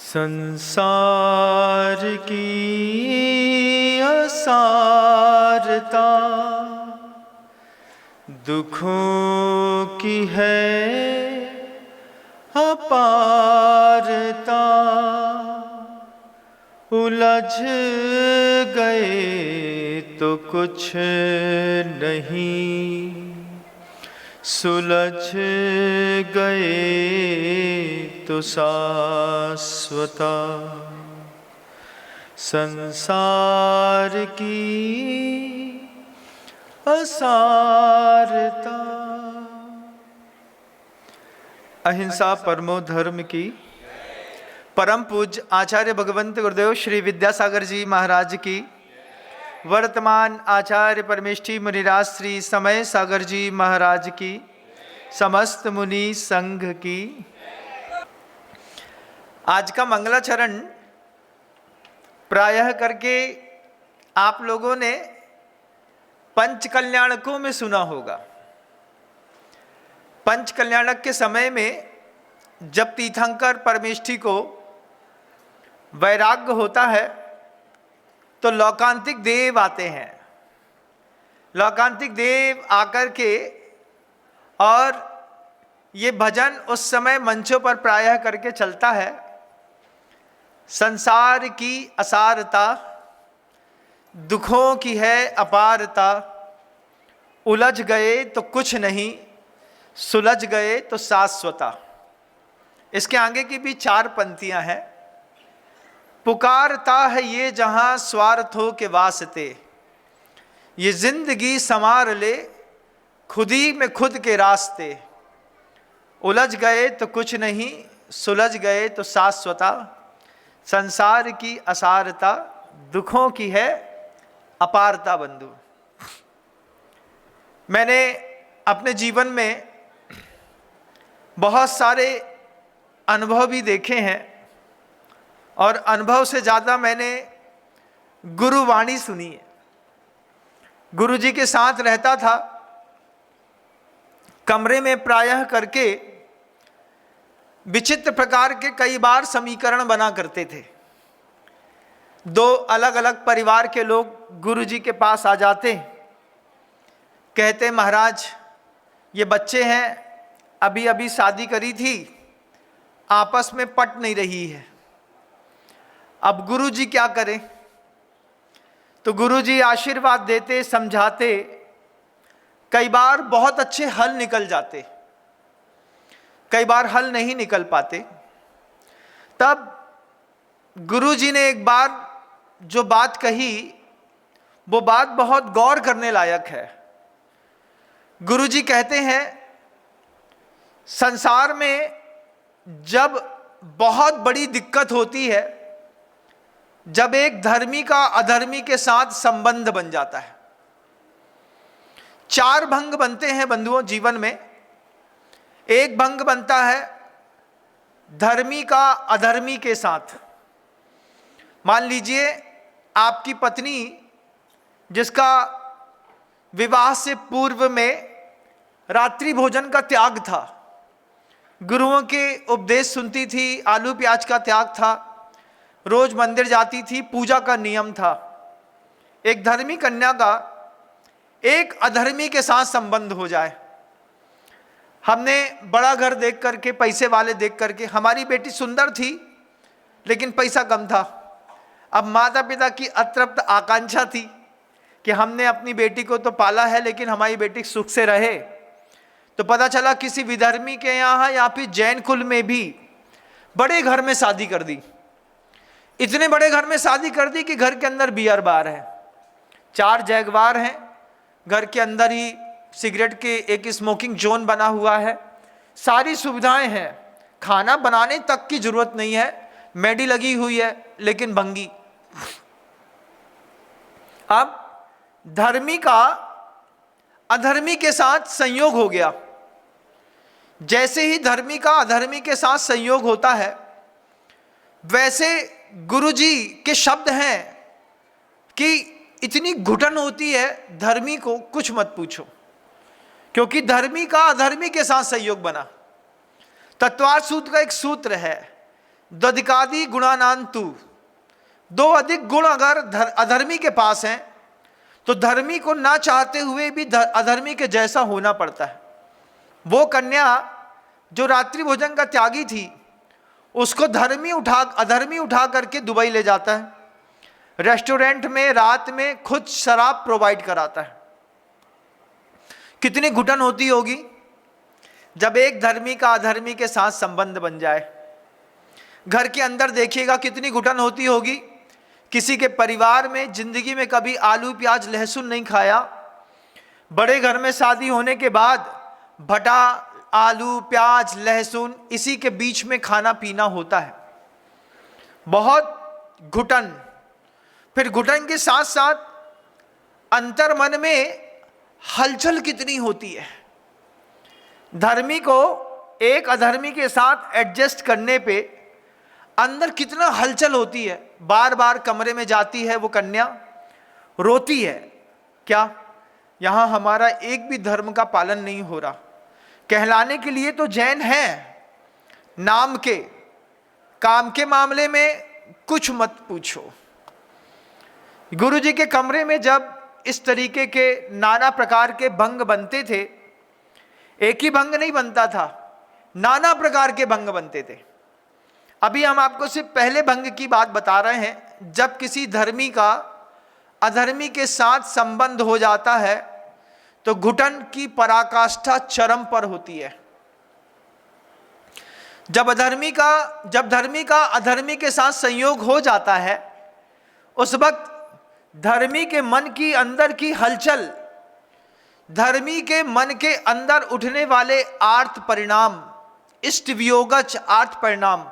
संसार की असारता दुखों की है अपारता। उलझ गए तो कुछ नहीं, सुलझ गए तो शाश्वता। संसार की असारता। अहिंसा परमो धर्म की। परम पूज्य आचार्य भगवंत गुरुदेव श्री विद्यासागर जी महाराज की, वर्तमान आचार्य परमेष्ठी मुनिराज श्री समय सागर जी महाराज की, समस्त मुनि संघ की। आज का मंगलाचरण प्रायः करके आप लोगों ने पंच कल्याणकों में सुना होगा। पंच कल्याणक के समय में जब तीर्थंकर परमेष्ठी को वैराग्य होता है तो लौकांतिक देव आते हैं। लौकांतिक देव आकर के और ये भजन उस समय मंचों पर प्रायः करके चलता है। संसार की असारता दुखों की है अपारता। उलझ गए तो कुछ नहीं, सुलझ गए तो शाश्वता। इसके आगे की भी 4 पंक्तियां हैं। पुकारता है ये जहां स्वार्थों के वास्ते, ये जिंदगी संवार ले खुदी में खुद के रास्ते। उलझ गए तो कुछ नहीं, सुलझ गए तो शाश्वता। संसार की असारता दुखों की है अपारता। बंधु, मैंने अपने जीवन में बहुत सारे अनुभव भी देखे हैं और अनुभव से ज़्यादा मैंने गुरुवाणी सुनी है। गुरु जी के साथ रहता था, कमरे में प्रायः करके विचित्र प्रकार के कई बार समीकरण बना करते थे। 2 अलग अलग परिवार के लोग गुरु जी के पास आ जाते, कहते महाराज ये बच्चे हैं, अभी अभी शादी करी थी, आपस में पट नहीं रही है, अब गुरु जी क्या करें। तो गुरु जी आशीर्वाद देते, समझाते, कई बार बहुत अच्छे हल निकल जाते, कई बार हल नहीं निकल पाते। तब गुरु जी ने एक बार जो बात कही वो बात बहुत गौर करने लायक है। गुरु जी कहते हैं संसार में जब बहुत बड़ी दिक्कत होती है, जब एक धर्मी का अधर्मी के साथ संबंध बन जाता है। 4 भंग बनते हैं बंधुओं जीवन में। एक भंग बनता है धर्मी का अधर्मी के साथ। मान लीजिए आपकी पत्नी जिसका विवाह से पूर्व में रात्रि भोजन का त्याग था, गुरुओं के उपदेश सुनती थी, आलू प्याज का त्याग था, रोज मंदिर जाती थी, पूजा का नियम था। एक धर्मी कन्या का एक अधर्मी के साथ संबंध हो जाए। हमने बड़ा घर देख करके, पैसे वाले देख करके, हमारी बेटी सुंदर थी लेकिन पैसा कम था। अब माता पिता की अतृप्त आकांक्षा थी कि हमने अपनी बेटी को तो पाला है लेकिन हमारी बेटी सुख से रहे। तो पता चला किसी विधर्मी के यहाँ या फिर जैन कुल में भी बड़े घर में शादी कर दी। इतने बड़े घर में शादी कर दी कि घर के अंदर बियर बार है, 4 जैगवार हैं, घर के अंदर ही सिगरेट के एक स्मोकिंग जोन बना हुआ है, सारी सुविधाएं हैं, खाना बनाने तक की जरूरत नहीं है, मेडी लगी हुई है, लेकिन भंगी। अब धर्मी का अधर्मी के साथ संयोग हो गया। जैसे ही धर्मी का अधर्मी के साथ संयोग होता है, वैसे गुरुजी के शब्द हैं कि इतनी घुटन होती है धर्मी को कुछ मत पूछो, क्योंकि धर्मी का अधर्मी के साथ संयोग बना। तत्वार्थ सूत्र का एक सूत्र है, द्वधिकादि गुणानांतु, दो अधिक गुण अगर अधर्मी के पास हैं तो धर्मी को ना चाहते हुए भी अधर्मी के जैसा होना पड़ता है। वो कन्या जो रात्रि भोजन का त्यागी थी, उसको अधर्मी उठा करके दुबई ले जाता है, रेस्टोरेंट में रात में खुद शराब प्रोवाइड कराता है। कितनी घुटन होती होगी जब एक धर्मी का अधर्मी के साथ संबंध बन जाए। घर के अंदर देखिएगा कितनी घुटन होती होगी। किसी के परिवार में जिंदगी में कभी आलू प्याज लहसुन नहीं खाया, बड़े घर में शादी होने के बाद भटा आलू प्याज लहसुन इसी के बीच में खाना पीना होता है। बहुत घुटन। फिर घुटन के साथ साथ अंतर मन में हलचल कितनी होती है। धर्मी को एक अधर्मी के साथ एडजस्ट करने पे अंदर कितना हलचल होती है। बार बार कमरे में जाती है वो कन्या, रोती है, क्या यहाँ हमारा एक भी धर्म का पालन नहीं हो रहा। कहलाने के लिए तो जैन हैं नाम के, काम के मामले में कुछ मत पूछो। गुरुजी के कमरे में जब इस तरीके के नाना प्रकार के भंग बनते थे, एक ही भंग नहीं बनता था, नाना प्रकार के भंग बनते थे। अभी हम आपको सिर्फ पहले भंग की बात बता रहे हैं। जब किसी धर्मी का अधर्मी के साथ संबंध हो जाता है तो घुटन की पराकाष्ठा चरम पर होती है। जब धर्मी का अधर्मी के साथ संयोग हो जाता है, उस वक्त धर्मी के मन की अंदर की हलचल, धर्मी के मन के अंदर उठने वाले आर्त परिणाम, इष्ट वियोगच आर्त परिणाम,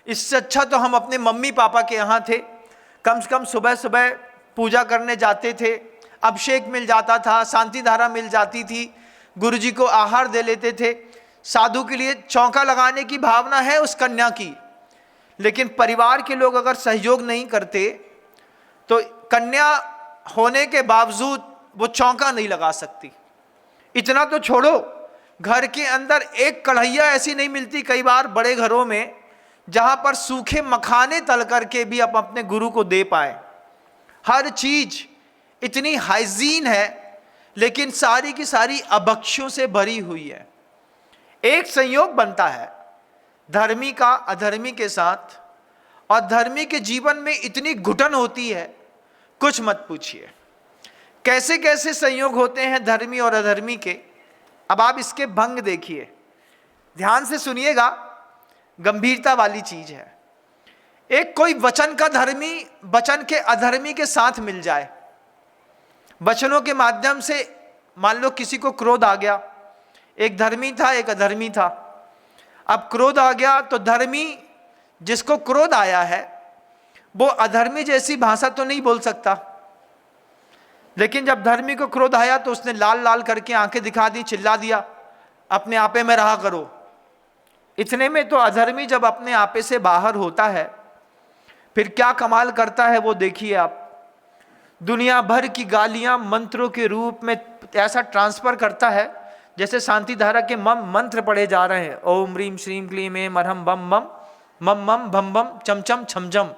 इससे अच्छा तो हम अपने मम्मी पापा के यहाँ थे। कम से कम सुबह सुबह पूजा करने जाते थे, अभिषेक मिल जाता था, शांति धारा मिल जाती थी, गुरुजी को आहार दे लेते थे। साधु के लिए चौका लगाने की भावना है उस कन्या की, लेकिन परिवार के लोग अगर सहयोग नहीं करते तो कन्या होने के बावजूद वो चौका नहीं लगा सकती। इतना तो छोड़ो, घर के अंदर एक कढ़ैया ऐसी नहीं मिलती कई बार बड़े घरों में जहां पर सूखे मखाने तल करके भी आप अपने गुरु को दे पाए। हर चीज इतनी हाइजीन है, लेकिन सारी की सारी अभक्ष्यों से भरी हुई है। एक संयोग बनता है धर्मी का अधर्मी के साथ, और धर्मी के जीवन में इतनी घुटन होती है, कुछ मत पूछिए। कैसे कैसे संयोग होते हैं धर्मी और अधर्मी के। अब आप इसके भंग देखिए, ध्यान से सुनिएगा, गंभीरता वाली चीज है। एक कोई वचन का धर्मी वचन के अधर्मी के साथ मिल जाए, वचनों के माध्यम से, मान लो किसी को क्रोध आ गया, एक धर्मी था एक अधर्मी था, अब क्रोध आ गया तो धर्मी जिसको क्रोध आया है वो अधर्मी जैसी भाषा तो नहीं बोल सकता, लेकिन जब धर्मी को क्रोध आया तो उसने लाल लाल करके आंखें दिखा दी, चिल्ला दिया, अपने आपे में रहा करो। इतने में तो अधर्मी जब अपने आपे से बाहर होता है फिर क्या कमाल करता है वो देखिए आप। दुनिया भर की गालियां मंत्रों के रूप में ऐसा ट्रांसफर करता है जैसे शांति धारा के मंत्र पढ़े जा रहे हैं। ओम ह्रीम श्रीम क्लीम एम अरहम बम बम मम मम भम बम चम चम छम झम।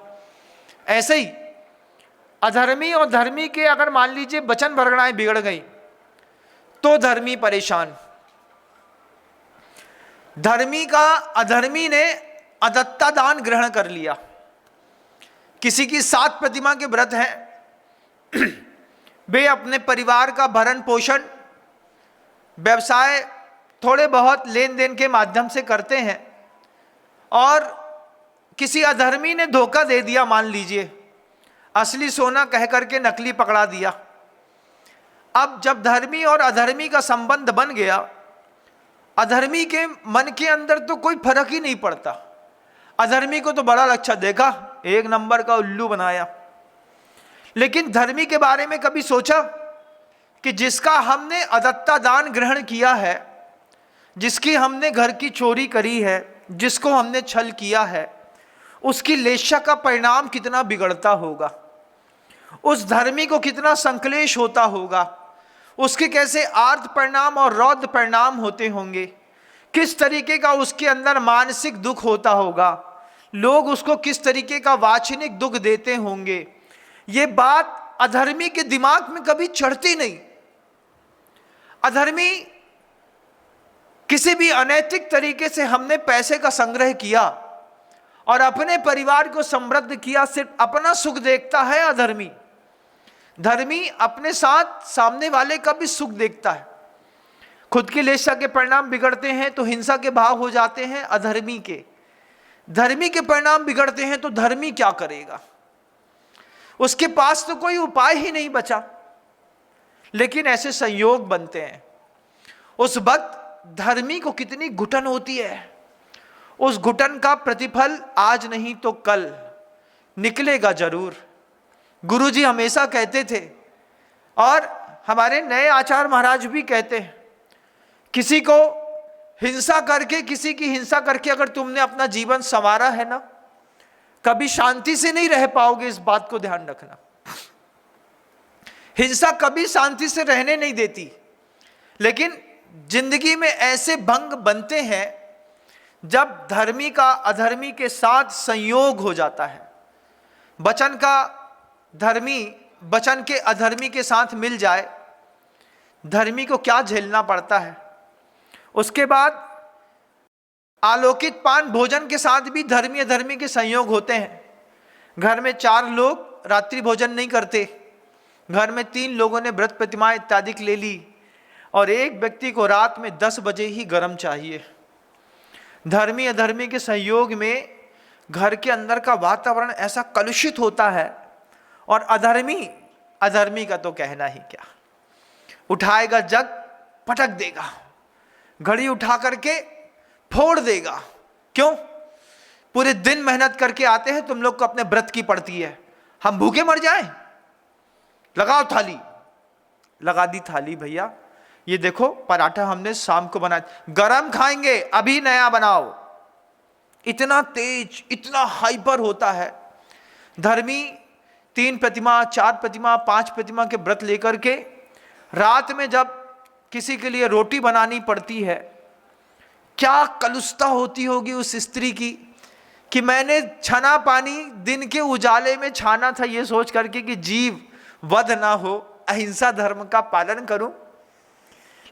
ऐसे ही अधर्मी और धर्मी के अगर मान लीजिए वचन वर्गणाएं बिगड़ गई तो धर्मी परेशान। अधर्मी ने अदत्ता दान ग्रहण कर लिया। किसी की 7 प्रतिमा के व्रत हैं, वे अपने परिवार का भरण पोषण व्यवसाय थोड़े बहुत लेन देन के माध्यम से करते हैं, और किसी अधर्मी ने धोखा दे दिया, मान लीजिए असली सोना कह करके नकली पकड़ा दिया। अब जब धर्मी और अधर्मी का संबंध बन गया, अधर्मी के मन के अंदर तो कोई फर्क ही नहीं पड़ता। अधर्मी को तो बड़ा अच्छा देखा, एक नंबर का उल्लू बनाया, लेकिन धर्मी के बारे में कभी सोचा कि जिसका हमने अदत्ता दान ग्रहण किया है, जिसकी हमने घर की चोरी करी है, जिसको हमने छल किया है, उसकी लेशा का परिणाम कितना बिगड़ता होगा, उस धर्मी को कितना संकलेश होता होगा, उसके कैसे आर्त परिणाम और रौद्र परिणाम होते होंगे, किस तरीके का उसके अंदर मानसिक दुख होता होगा। लोग उसको किस तरीके का वाचनिक दुख देते होंगे, ये बात अधर्मी के दिमाग में कभी चढ़ती नहीं। अधर्मी किसी भी अनैतिक तरीके से हमने पैसे का संग्रह किया और अपने परिवार को समृद्ध किया, सिर्फ अपना सुख देखता है अधर्मी। धर्मी अपने साथ सामने वाले का भी सुख देखता है। खुद की लेशा के परिणाम बिगड़ते हैं तो हिंसा के भाव हो जाते हैं अधर्मी के। धर्मी के परिणाम बिगड़ते हैं तो धर्मी क्या करेगा? उसके पास तो कोई उपाय ही नहीं बचा। लेकिन ऐसे संयोग बनते हैं, उस वक्त धर्मी को कितनी घुटन होती है। उस घुटन का प्रतिफल आज नहीं तो कल निकलेगा जरूर। गुरुजी हमेशा कहते थे और हमारे नए आचार्य महाराज भी कहते हैं, किसी को हिंसा करके, किसी की हिंसा करके अगर तुमने अपना जीवन संवारा है ना, कभी शांति से नहीं रह पाओगे। इस बात को ध्यान रखना। हिंसा कभी शांति से रहने नहीं देती, लेकिन जिंदगी में ऐसे भंग बनते हैं जब धर्मी का अधर्मी के साथ संयोग हो जाता है। वचन का धर्मी वचन के अधर्मी के साथ मिल जाए, धर्मी को क्या झेलना पड़ता है। उसके बाद आलोकित पान भोजन के साथ भी धर्मी अधर्मी के संयोग होते हैं। घर में 4 लोग रात्रि भोजन नहीं करते, घर में 3 लोगों ने व्रत प्रतिमा इत्यादि ले ली और एक व्यक्ति को रात में 10 बजे ही गर्म चाहिए। धर्मी अधर्मी के संयोग में घर के अंदर का वातावरण ऐसा कलुषित होता है, और अधर्मी का तो कहना ही क्या। उठाएगा जग पटक देगा, घड़ी उठा करके फोड़ देगा। क्यों? पूरे दिन मेहनत करके आते हैं, तुम लोग को अपने व्रत की पड़ती है, हम भूखे मर जाएं? लगाओ थाली। लगा दी थाली, भैया ये देखो पराठा हमने शाम को बनाया, गरम खाएंगे, अभी नया बनाओ। इतना तेज, इतना हाइपर होता है। धर्मी 3 प्रतिमा, 4 प्रतिमा, 5 प्रतिमा के व्रत लेकर के रात में जब किसी के लिए रोटी बनानी पड़ती है, क्या कलुषता होती होगी उस स्त्री की कि मैंने छना पानी दिन के उजाले में छाना था, ये सोच करके कि जीव वध ना हो, अहिंसा धर्म का पालन करूं।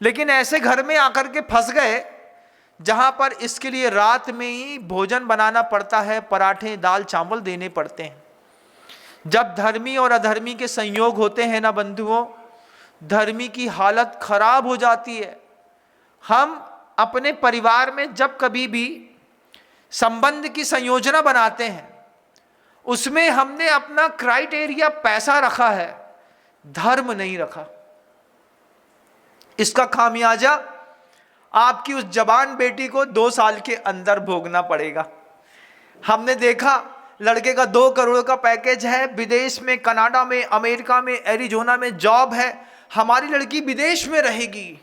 लेकिन ऐसे घर में आकर के फंस गए जहां पर इसके लिए रात में ही भोजन बनाना पड़ता है, पराठे दाल चावल देने पड़ते हैं। जब धर्मी और अधर्मी के संयोग होते हैं ना बंधुओं, धर्मी की हालत खराब हो जाती है। हम अपने परिवार में जब कभी भी संबंध की संयोजना बनाते हैं, उसमें हमने अपना क्राइटेरिया पैसा रखा है, धर्म नहीं रखा। इसका खामियाजा आपकी उस जवान बेटी को 2 साल के अंदर भोगना पड़ेगा। हमने देखा लड़के का 2 करोड़ का पैकेज है, विदेश में, कनाडा में, अमेरिका में, एरिजोना में जॉब है, हमारी लड़की विदेश में रहेगी।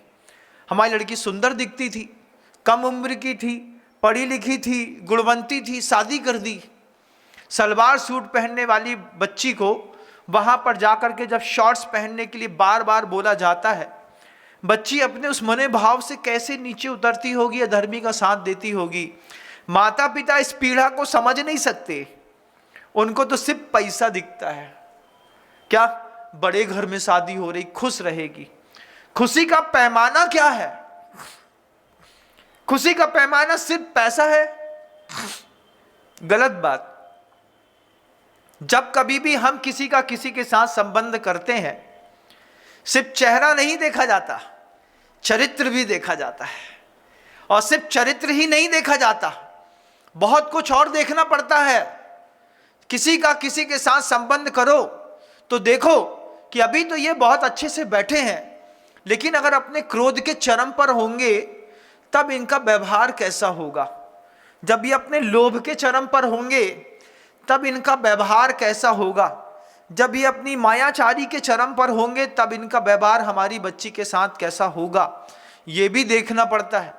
हमारी लड़की सुंदर दिखती थी, कम उम्र की थी, पढ़ी लिखी थी, गुणवंती थी, शादी कर दी। सलवार सूट पहनने वाली बच्ची को वहां पर जाकर के जब शॉर्ट्स पहनने के लिए बार बार बोला जाता है, बच्ची अपने उस मने भाव से कैसे नीचे उतरती होगी, अधर्मी का साथ देती होगी। माता पिता इस पीड़ा को समझ नहीं सकते, उनको तो सिर्फ पैसा दिखता है। क्या बड़े घर में शादी हो रही, खुश रहेगी। खुशी का पैमाना क्या है? खुशी का पैमाना सिर्फ पैसा है? गलत बात। जब कभी भी हम किसी के साथ संबंध करते हैं, सिर्फ चेहरा नहीं देखा जाता, चरित्र भी देखा जाता है। और सिर्फ चरित्र ही नहीं देखा जाता, बहुत कुछ और देखना पड़ता है। किसी के साथ संबंध करो तो देखो कि अभी तो ये बहुत अच्छे से बैठे हैं, लेकिन अगर अपने क्रोध के चरम पर होंगे तब इनका व्यवहार कैसा होगा। जब ये अपने लोभ के चरम पर होंगे तब इनका व्यवहार कैसा होगा। जब ये अपनी मायाचारी के चरम पर होंगे तब इनका व्यवहार हमारी बच्ची के साथ कैसा होगा, ये भी देखना पड़ता है।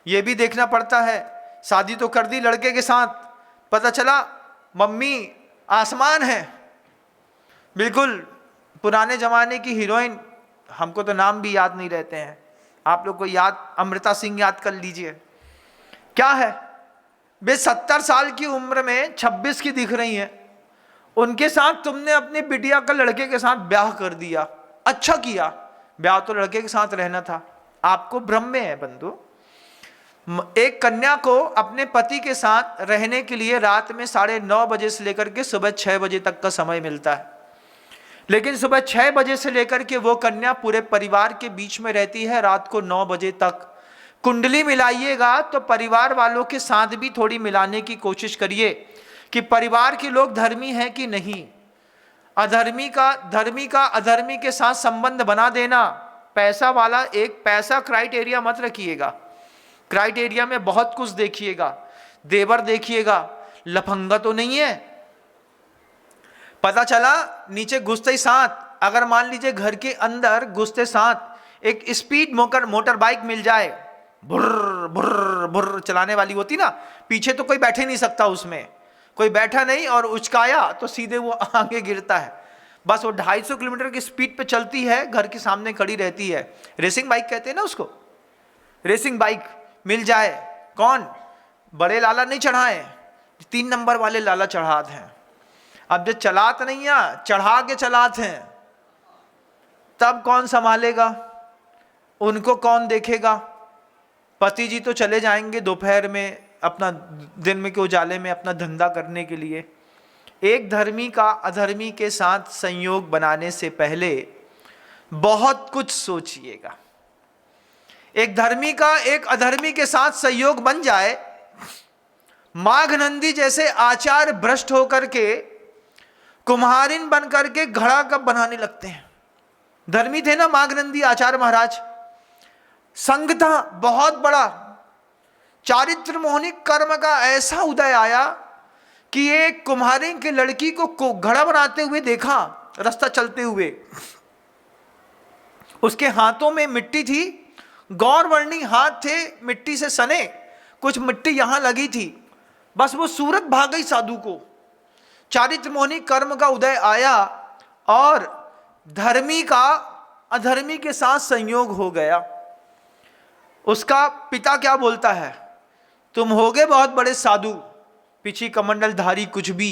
ये भी देखना पड़ता है। शादी तो कर दी लड़के के साथ, पता चला मम्मी आसमान है, बिल्कुल पुराने जमाने की हीरोइन, हमको तो नाम भी याद नहीं रहते हैं, आप लोग को याद, अमृता सिंह याद कर लीजिए। क्या है वे 70 साल की उम्र में 26 की दिख रही हैं, उनके साथ तुमने अपनी बिटिया का लड़के के साथ ब्याह कर दिया। अच्छा किया, ब्याह तो लड़के के साथ रहना था, आपको भ्रम में है बंधु। एक कन्या को अपने पति के साथ रहने के लिए रात में 9:30 बजे से लेकर के सुबह 6 बजे तक का समय मिलता है, लेकिन सुबह 6 बजे से लेकर के वो कन्या पूरे परिवार के बीच में रहती है रात को 9 बजे तक। कुंडली मिलाइएगा तो परिवार वालों के साथ भी थोड़ी मिलाने की कोशिश करिए कि परिवार के लोग धर्मी हैं कि नहीं। धर्मी का अधर्मी के साथ संबंध बना देना, पैसा वाला एक पैसा क्राइटेरिया मत रखिएगा। क्राइटेरिया में बहुत कुछ देखिएगा, देवर देखिएगा, लफंगा तो नहीं है। पता चला नीचे घुसते ही साथ, अगर मान लीजिए घर के अंदर घुसते साथ एक स्पीड मोटर बाइक मिल जाए, बुर्र बुर्र बुर्र चलाने वाली होती ना, पीछे तो कोई बैठे नहीं सकता, उसमें कोई बैठा नहीं और उचकाया तो सीधे वो आगे गिरता है। बस वो 250 किलोमीटर की स्पीड पे चलती है, घर के सामने खड़ी रहती है, रेसिंग बाइक कहते हैं ना उसको। रेसिंग बाइक मिल जाए, कौन बड़े लाला नहीं चढ़ाए, 3 नंबर वाले लाला चढ़ात हैं। अब जो चलात नहीं है, चढ़ा के चलात हैं, तब कौन संभालेगा उनको, कौन देखेगा। पति जी तो चले जाएंगे दोपहर में अपना, दिन में के उजाले में अपना धंधा करने के लिए। एक धर्मी का अधर्मी के साथ संयोग बनाने से पहले बहुत कुछ सोचिएगा। एक धर्मी का एक अधर्मी के साथ संयोग बन जाए, माघ नंदी जैसे आचार भ्रष्ट होकर के कुम्हारिन बन करके घड़ा कब बनाने लगते हैं। धर्मी थे ना माघ नंदी आचार्य महाराज, संघ था बहुत बड़ा, चारित्र मोहनी कर्म का ऐसा उदय आया कि एक कुम्हारिन की लड़की को घड़ा बनाते हुए देखा, रास्ता चलते हुए। उसके हाथों में मिट्टी थी, गौरवर्णी हाथ थे, मिट्टी से सने, कुछ मिट्टी यहां लगी थी, बस वो सूरत भाग गई साधु को। चारित्र मोहनी कर्म का उदय आया और धर्मी का अधर्मी के साथ संयोग हो गया। उसका पिता क्या बोलता है, तुम होगे बहुत बड़े साधु, पिछी कमंडलधारी कुछ भी,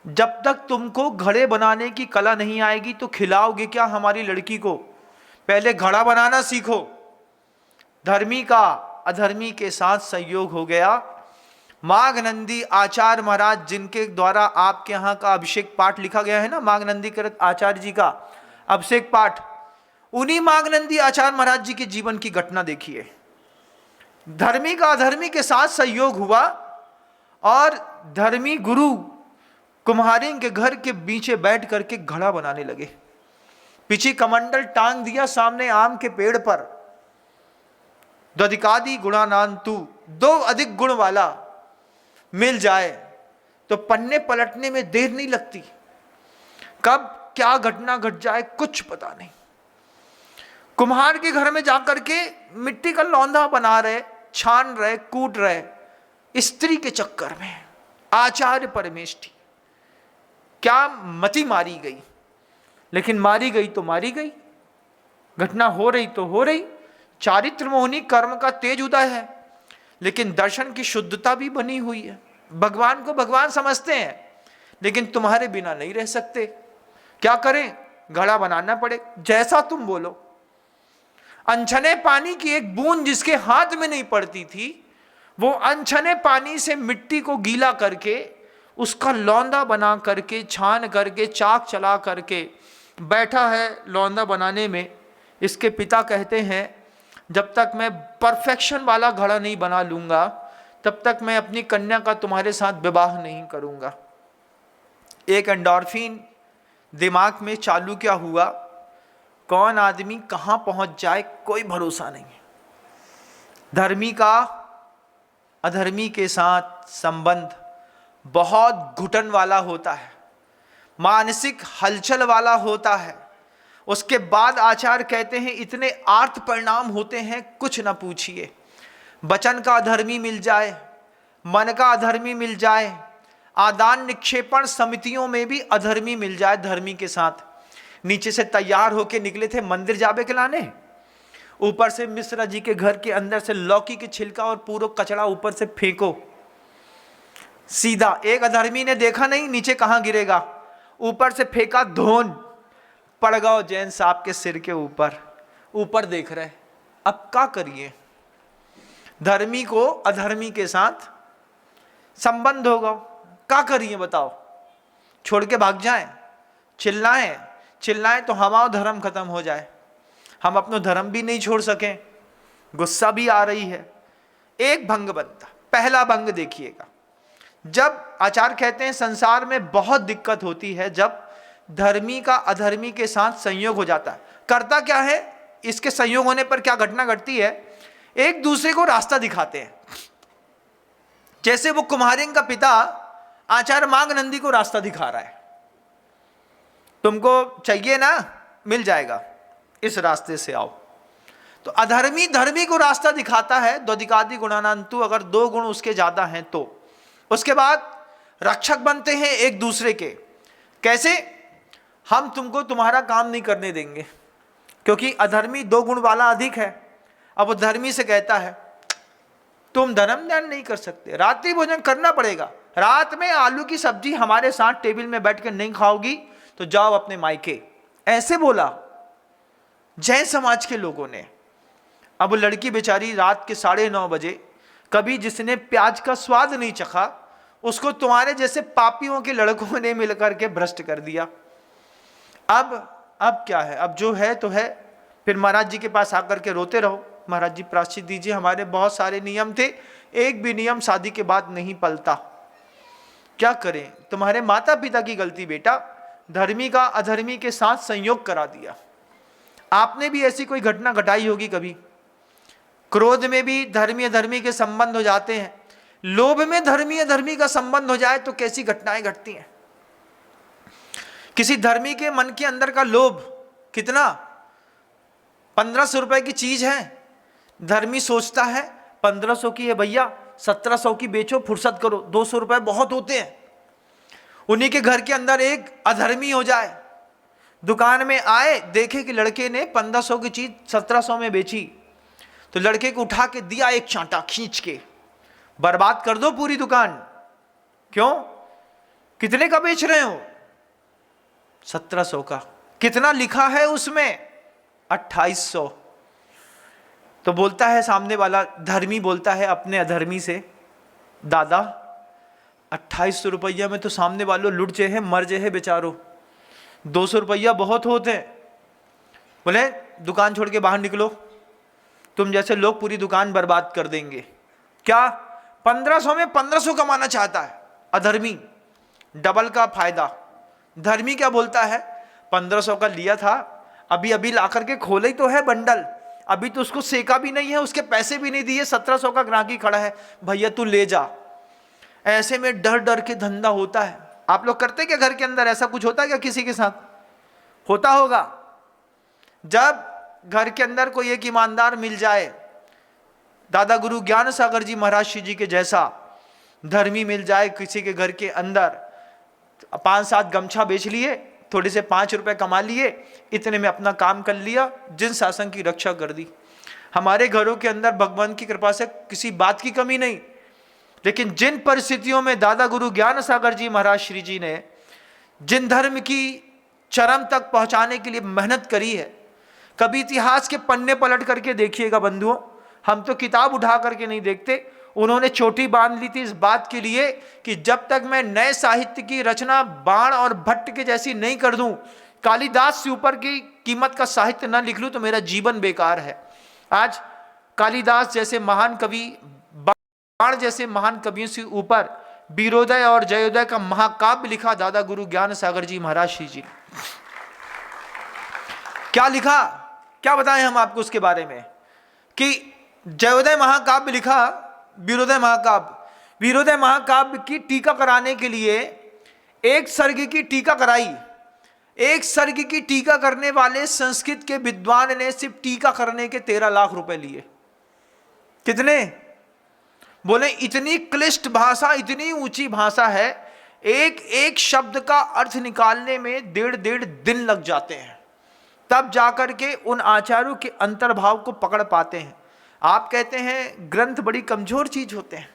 जब तक तुमको घड़े बनाने की कला नहीं आएगी तो खिलाओगे क्या हमारी लड़की को, पहले घड़ा बनाना सीखो। धर्मी का अधर्मी के साथ संयोग हो गया। माघ नंदी आचार्य महाराज, जिनके द्वारा आपके यहाँ का अभिषेक पाठ लिखा गया है ना, माघ नंदी कृत आचार्य जी का अभिषेक पाठ, उन्हीं माघ नंदी आचार्य महाराज जी के जीवन की घटना देखिए। धर्मी का अधर्मी के साथ संयोग हुआ और धर्मी गुरु कुम्हारिन के घर के बीच बैठ करके घड़ा बनाने लगे। पीछे कमंडल टांग दिया सामने आम के पेड़ पर, द्वधिकादि गुणानांतु, 2 अधिक गुण वाला मिल जाए तो पन्ने पलटने में देर नहीं लगती। कब क्या घटना घट जाए कुछ पता नहीं। कुम्हार के घर में जाकर के मिट्टी का लौंधा बना रहे, छान रहे, कूट रहे, स्त्री के चक्कर में आचार्य परमेष्ठी, क्या मति मारी गई। लेकिन मारी गई तो मारी गई, घटना हो रही तो हो रही। चारित्र मोहनी कर्म का तेज उदय है, लेकिन दर्शन की शुद्धता भी बनी हुई है। भगवान को भगवान समझते हैं, लेकिन तुम्हारे बिना नहीं रह सकते। क्या करें, घड़ा बनाना पड़े, जैसा तुम बोलो। अनछने पानी की एक बूंद जिसके हाथ में नहीं पड़ती थी, वो अनछने पानी से मिट्टी को गीला करके उसका लौंदा बना करके, छान करके, चाक चला करके बैठा है लौंदा बनाने में। इसके पिता कहते हैं, जब तक मैं परफेक्शन वाला घड़ा नहीं बना लूंगा तब तक मैं अपनी कन्या का तुम्हारे साथ विवाह नहीं करूंगा। एक एंडोर्फिन दिमाग में चालू क्या हुआ, कौन आदमी कहां पहुंच जाए कोई भरोसा नहीं है। धर्मी का अधर्मी के साथ संबंध बहुत घुटन वाला होता है, मानसिक हलचल वाला होता है। उसके बाद आचार्य कहते हैं इतने आर्त परिणाम होते हैं कुछ ना पूछिए। वचन का अधर्मी मिल जाए, मन का अधर्मी मिल जाए, आदान निक्षेपण समितियों में भी अधर्मी मिल जाए धर्मी के साथ। नीचे से तैयार होके निकले थे मंदिर जाबे के लाने, ऊपर से मिश्रा जी के घर के अंदर से लौकी के छिलका और पूरा कचरा ऊपर से फेंको। सीधा। एक अधर्मी ने देखा नहीं नीचे कहां गिरेगा, ऊपर से फेंका, धोन पड़ गया जैन साहब के सिर के ऊपर, ऊपर देख रहे। अब क्या करिए, धर्मी को अधर्मी के साथ संबंध होगा, क्या करिए बताओ, छोड़ के भाग जाएं, चिल्लाएं तो हमारा धर्म खत्म हो जाए, हम अपना धर्म भी नहीं छोड़ सकें, गुस्सा भी आ रही है। एक भंग बनता। पहला भंग देखिएगा, जब आचार्य कहते हैं संसार में बहुत दिक्कत होती है जब धर्मी का अधर्मी के साथ संयोग हो जाता है। करता क्या है, इसके संयोग होने पर क्या घटना घटती है, एक दूसरे को रास्ता दिखाते हैं। जैसे वो कुम्हारिंग का पिता आचार्य मांगनंदी को रास्ता दिखा रहा है, तुमको चाहिए ना, मिल जाएगा, इस रास्ते से आओ। तो अधर्मी धर्मी को रास्ता दिखाता है, द्वदिकादि गुणानांतु, अगर 2 गुण उसके ज्यादा हैं तो। उसके बाद रक्षक बनते हैं एक दूसरे के। कैसे, हम तुमको तुम्हारा काम नहीं करने देंगे, क्योंकि अधर्मी 2 गुण वाला अधिक है। अब वो धर्मी से कहता है तुम धर्म ध्यान नहीं कर सकते, रात्रि भोजन करना पड़ेगा, रात में आलू की सब्जी हमारे साथ टेबल में बैठ कर नहीं खाओगी तो जाओ अपने मायके। ऐसे बोला जैन समाज के लोगों ने। अब लड़की बेचारी रात के 9:30 बजे, कभी जिसने प्याज का स्वाद नहीं चखा उसको तुम्हारे जैसे पापियों के लड़कों ने मिलकर के भ्रष्ट कर दिया। अब क्या है, अब जो है तो है। फिर महाराज जी के पास आकर के रोते रहो, महाराज जी प्रायश्चित दीजिए, हमारे बहुत सारे नियम थे, एक भी नियम शादी के बाद नहीं पलता, क्या करें, तुम्हारे माता पिता की गलती बेटा, धर्मी का अधर्मी के साथ संयोग करा दिया। आपने भी ऐसी कोई घटना घटाई होगी कभी, क्रोध में भी धर्मी अधर्मी के संबंध हो जाते हैं, लोभ में धर्मी अधर्मी का संबंध हो जाए तो कैसी घटनाएं घटती हैं। किसी धर्मी के मन के अंदर का लोभ कितना, 1500 रुपए की चीज है, धर्मी सोचता है 1500 की है भैया, 1700 की बेचो, फुर्सत करो, 200 रुपए बहुत होते हैं। उन्हीं के घर के अंदर एक अधर्मी हो जाए, दुकान में आए, देखे कि लड़के ने 1500 की चीज 1700 में बेची, तो लड़के को उठा के दिया एक चांटा खींच के, बर्बाद कर दो पूरी दुकान। क्यों, कितने का बेच रहे हो, 1700 का। कितना लिखा है उसमें, 2800। तो बोलता है सामने वाला धर्मी, बोलता है अपने अधर्मी से, दादा 2800 रुपया में तो सामने वालों लुट जे है, मर जे है बेचारो, 200 रुपया बहुत होते हैं। बोले दुकान छोड़ के बाहर निकलो, तुम जैसे लोग पूरी दुकान बर्बाद कर देंगे। क्या, 1500 में 1500 कमाना चाहता है अधर्मी, डबल का फायदा। धर्मी क्या बोलता है, 1500 का लिया था, अभी अभी ला करके खोले ही तो है बंडल, अभी तो उसको सेका भी नहीं है, उसके पैसे भी नहीं दिए, 1700 का ग्राहकी खड़ा है, भैया तू ले जा। ऐसे में डर डर के धंधा होता है। आप लोग करते क्या घर के अंदर, ऐसा कुछ होता है क्या किसी के साथ, होता होगा। जब घर के अंदर कोई एक ईमानदार मिल जाए, दादा गुरु ज्ञान सागर जी महाराज श्री जी के जैसा धर्मी मिल जाए किसी के घर के अंदर, 5-7 गमछा बेच लिए, थोड़े से 5 रुपए कमा लिए, इतने में अपना काम कर लिया, जिन शासन की रक्षा कर दी। हमारे घरों के अंदर भगवान की कृपा से किसी बात की कमी नहीं, लेकिन जिन परिस्थितियों में दादा गुरु ज्ञान सागर जी महाराज श्री जी ने जिन धर्म की चरम तक पहुंचाने के लिए मेहनत करी है, कभी इतिहास के पन्ने पलट करके देखिएगा बंधुओं, हम तो किताब उठा करके नहीं देखते। उन्होंने चोटी बांध ली थी इस बात के लिए कि जब तक मैं नए साहित्य की रचना बाण और भट्ट के जैसी नहीं कर दूं, कालिदास से ऊपर की कीमत का साहित्य ना लिख लूं तो मेरा जीवन बेकार है। आज कालिदास जैसे महान कवि, बाण जैसे महान कवियों से ऊपर वीरोदय और जयोदय का महाकाव्य लिखा दादा गुरु ज्ञान सागर जी महाराज श्री जी। क्या लिखा, क्या बताएं हम आपको उसके बारे में, कि जयोदय महाकाव्य लिखा, वीरोदय महाकाव्य, वीरोदय महाकाव्य की टीका कराने के लिए एक सर्ग की टीका कराई। एक सर्ग की टीका करने वाले संस्कृत के विद्वान ने सिर्फ टीका करने के 13 लाख रुपए लिए। कितने, बोले इतनी क्लिष्ट भाषा, इतनी ऊंची भाषा है, एक एक शब्द का अर्थ निकालने में 1.5 दिन लग जाते हैं, तब जाकर के उन आचार्यों के अंतर्भाव को पकड़ पाते हैं। आप कहते हैं ग्रंथ बड़ी कमजोर चीज होते हैं,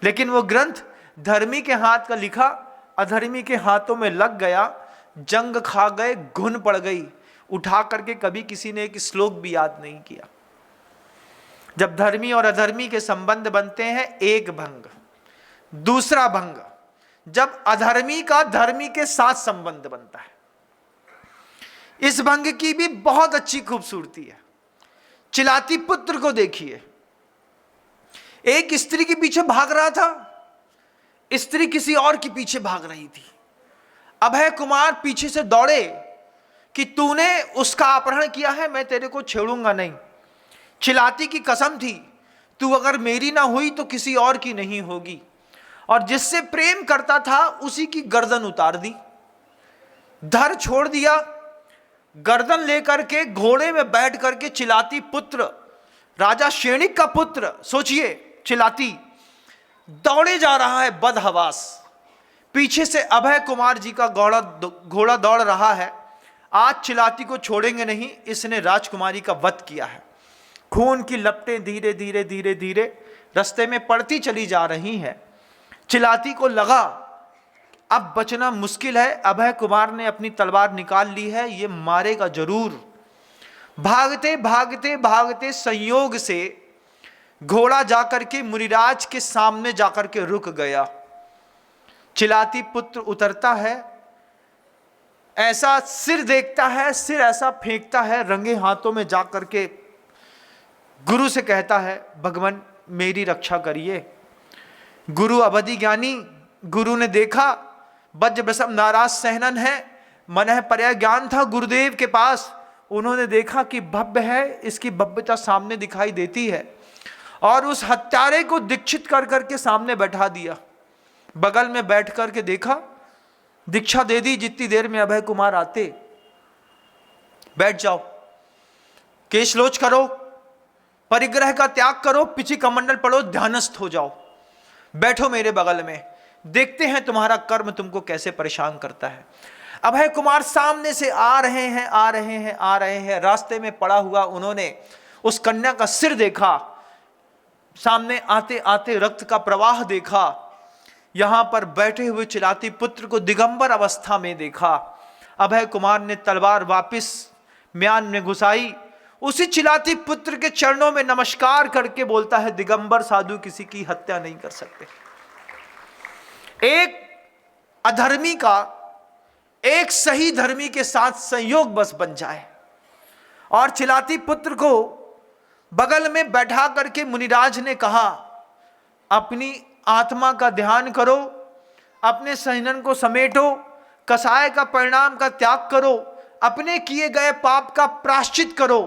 लेकिन वो ग्रंथ धर्मी के हाथ का लिखा अधर्मी के हाथों में लग गया, जंग खा गए, घुन पड़ गई। उठा करके कभी किसी ने एक श्लोक भी याद नहीं किया। जब धर्मी और अधर्मी के संबंध बनते हैं, एक भंग। दूसरा भंग, जब अधर्मी का धर्मी के साथ संबंध बनता है। इस भंग की भी बहुत अच्छी खूबसूरती है। चिलाती पुत्र को देखिए, एक स्त्री के पीछे भाग रहा था, स्त्री किसी और के पीछे भाग रही थी। अभय कुमार पीछे से दौड़े कि तूने उसका अपहरण किया है, मैं तेरे को छेड़ूंगा नहीं। चिलाती की कसम थी, तू अगर मेरी ना हुई तो किसी और की नहीं होगी। और जिससे प्रेम करता था उसी की गर्दन उतार दी, धर छोड़ दिया। गर्दन लेकर के घोड़े में बैठ करके चिलाती पुत्र, राजा शेणिक का पुत्र, सोचिए, चिलाती दौड़े जा रहा है बदहवास। पीछे से अभय कुमार जी का घोड़ा दौड़ रहा है। आज चिलाती को छोड़ेंगे नहीं, इसने राजकुमारी का वध किया है। खून की लपटें धीरे धीरे धीरे धीरे रास्ते में पड़ती चली जा रही हैं। चिलाती को लगा अब बचना मुश्किल है। अभय कुमार ने अपनी तलवार निकाल ली है, ये मारेगा जरूर। भागते भागते भागते संयोग से घोड़ा जाकर के मुनिराज के सामने जाकर के रुक गया। चिलाती पुत्र उतरता है, ऐसा सिर देखता है, सिर ऐसा फेंकता है, रंगे हाथों में जाकर के गुरु से कहता है, भगवान मेरी रक्षा करिए। गुरु अवधि ज्ञानी, गुरु ने देखा वज्र वसम नाराज सहनन है, मन पर्याय ज्ञान था गुरुदेव के पास। उन्होंने देखा कि भव्य है, इसकी भव्यता सामने दिखाई देती है, और उस हत्यारे को दीक्षित कर करके सामने बैठा दिया। बगल में बैठ करके देखा, दीक्षा दे दी। जितनी देर में अभय कुमार आते, बैठ जाओ, केशलोच करो, परिग्रह का त्याग करो, पिछी कमंडल पढ़ो, ध्यानस्थ हो जाओ, बैठो मेरे बगल में, देखते हैं तुम्हारा कर्म तुमको कैसे परेशान करता है। अभय कुमार सामने से आ रहे हैं, आ रहे हैं, आ रहे हैं। रास्ते में पड़ा हुआ उन्होंने उस कन्या का सिर देखा, सामने आते आते रक्त का प्रवाह देखा, यहां पर बैठे हुए चिलाती पुत्र को दिगंबर अवस्था में देखा। अभय कुमार ने तलवार वापिस म्यान में घुसाई, उसी चिलाती पुत्र के चरणों में नमस्कार करके बोलता है, दिगंबर साधु किसी की हत्या नहीं कर सकते। एक अधर्मी का एक सही धर्मी के साथ संयोग बस बन जाए। और चिलाती पुत्र को बगल में बैठा करके मुनिराज ने कहा, अपनी आत्मा का ध्यान करो, अपने सहनन को समेटो, कसाय का परिणाम का त्याग करो, अपने किए गए पाप का प्रायश्चित करो,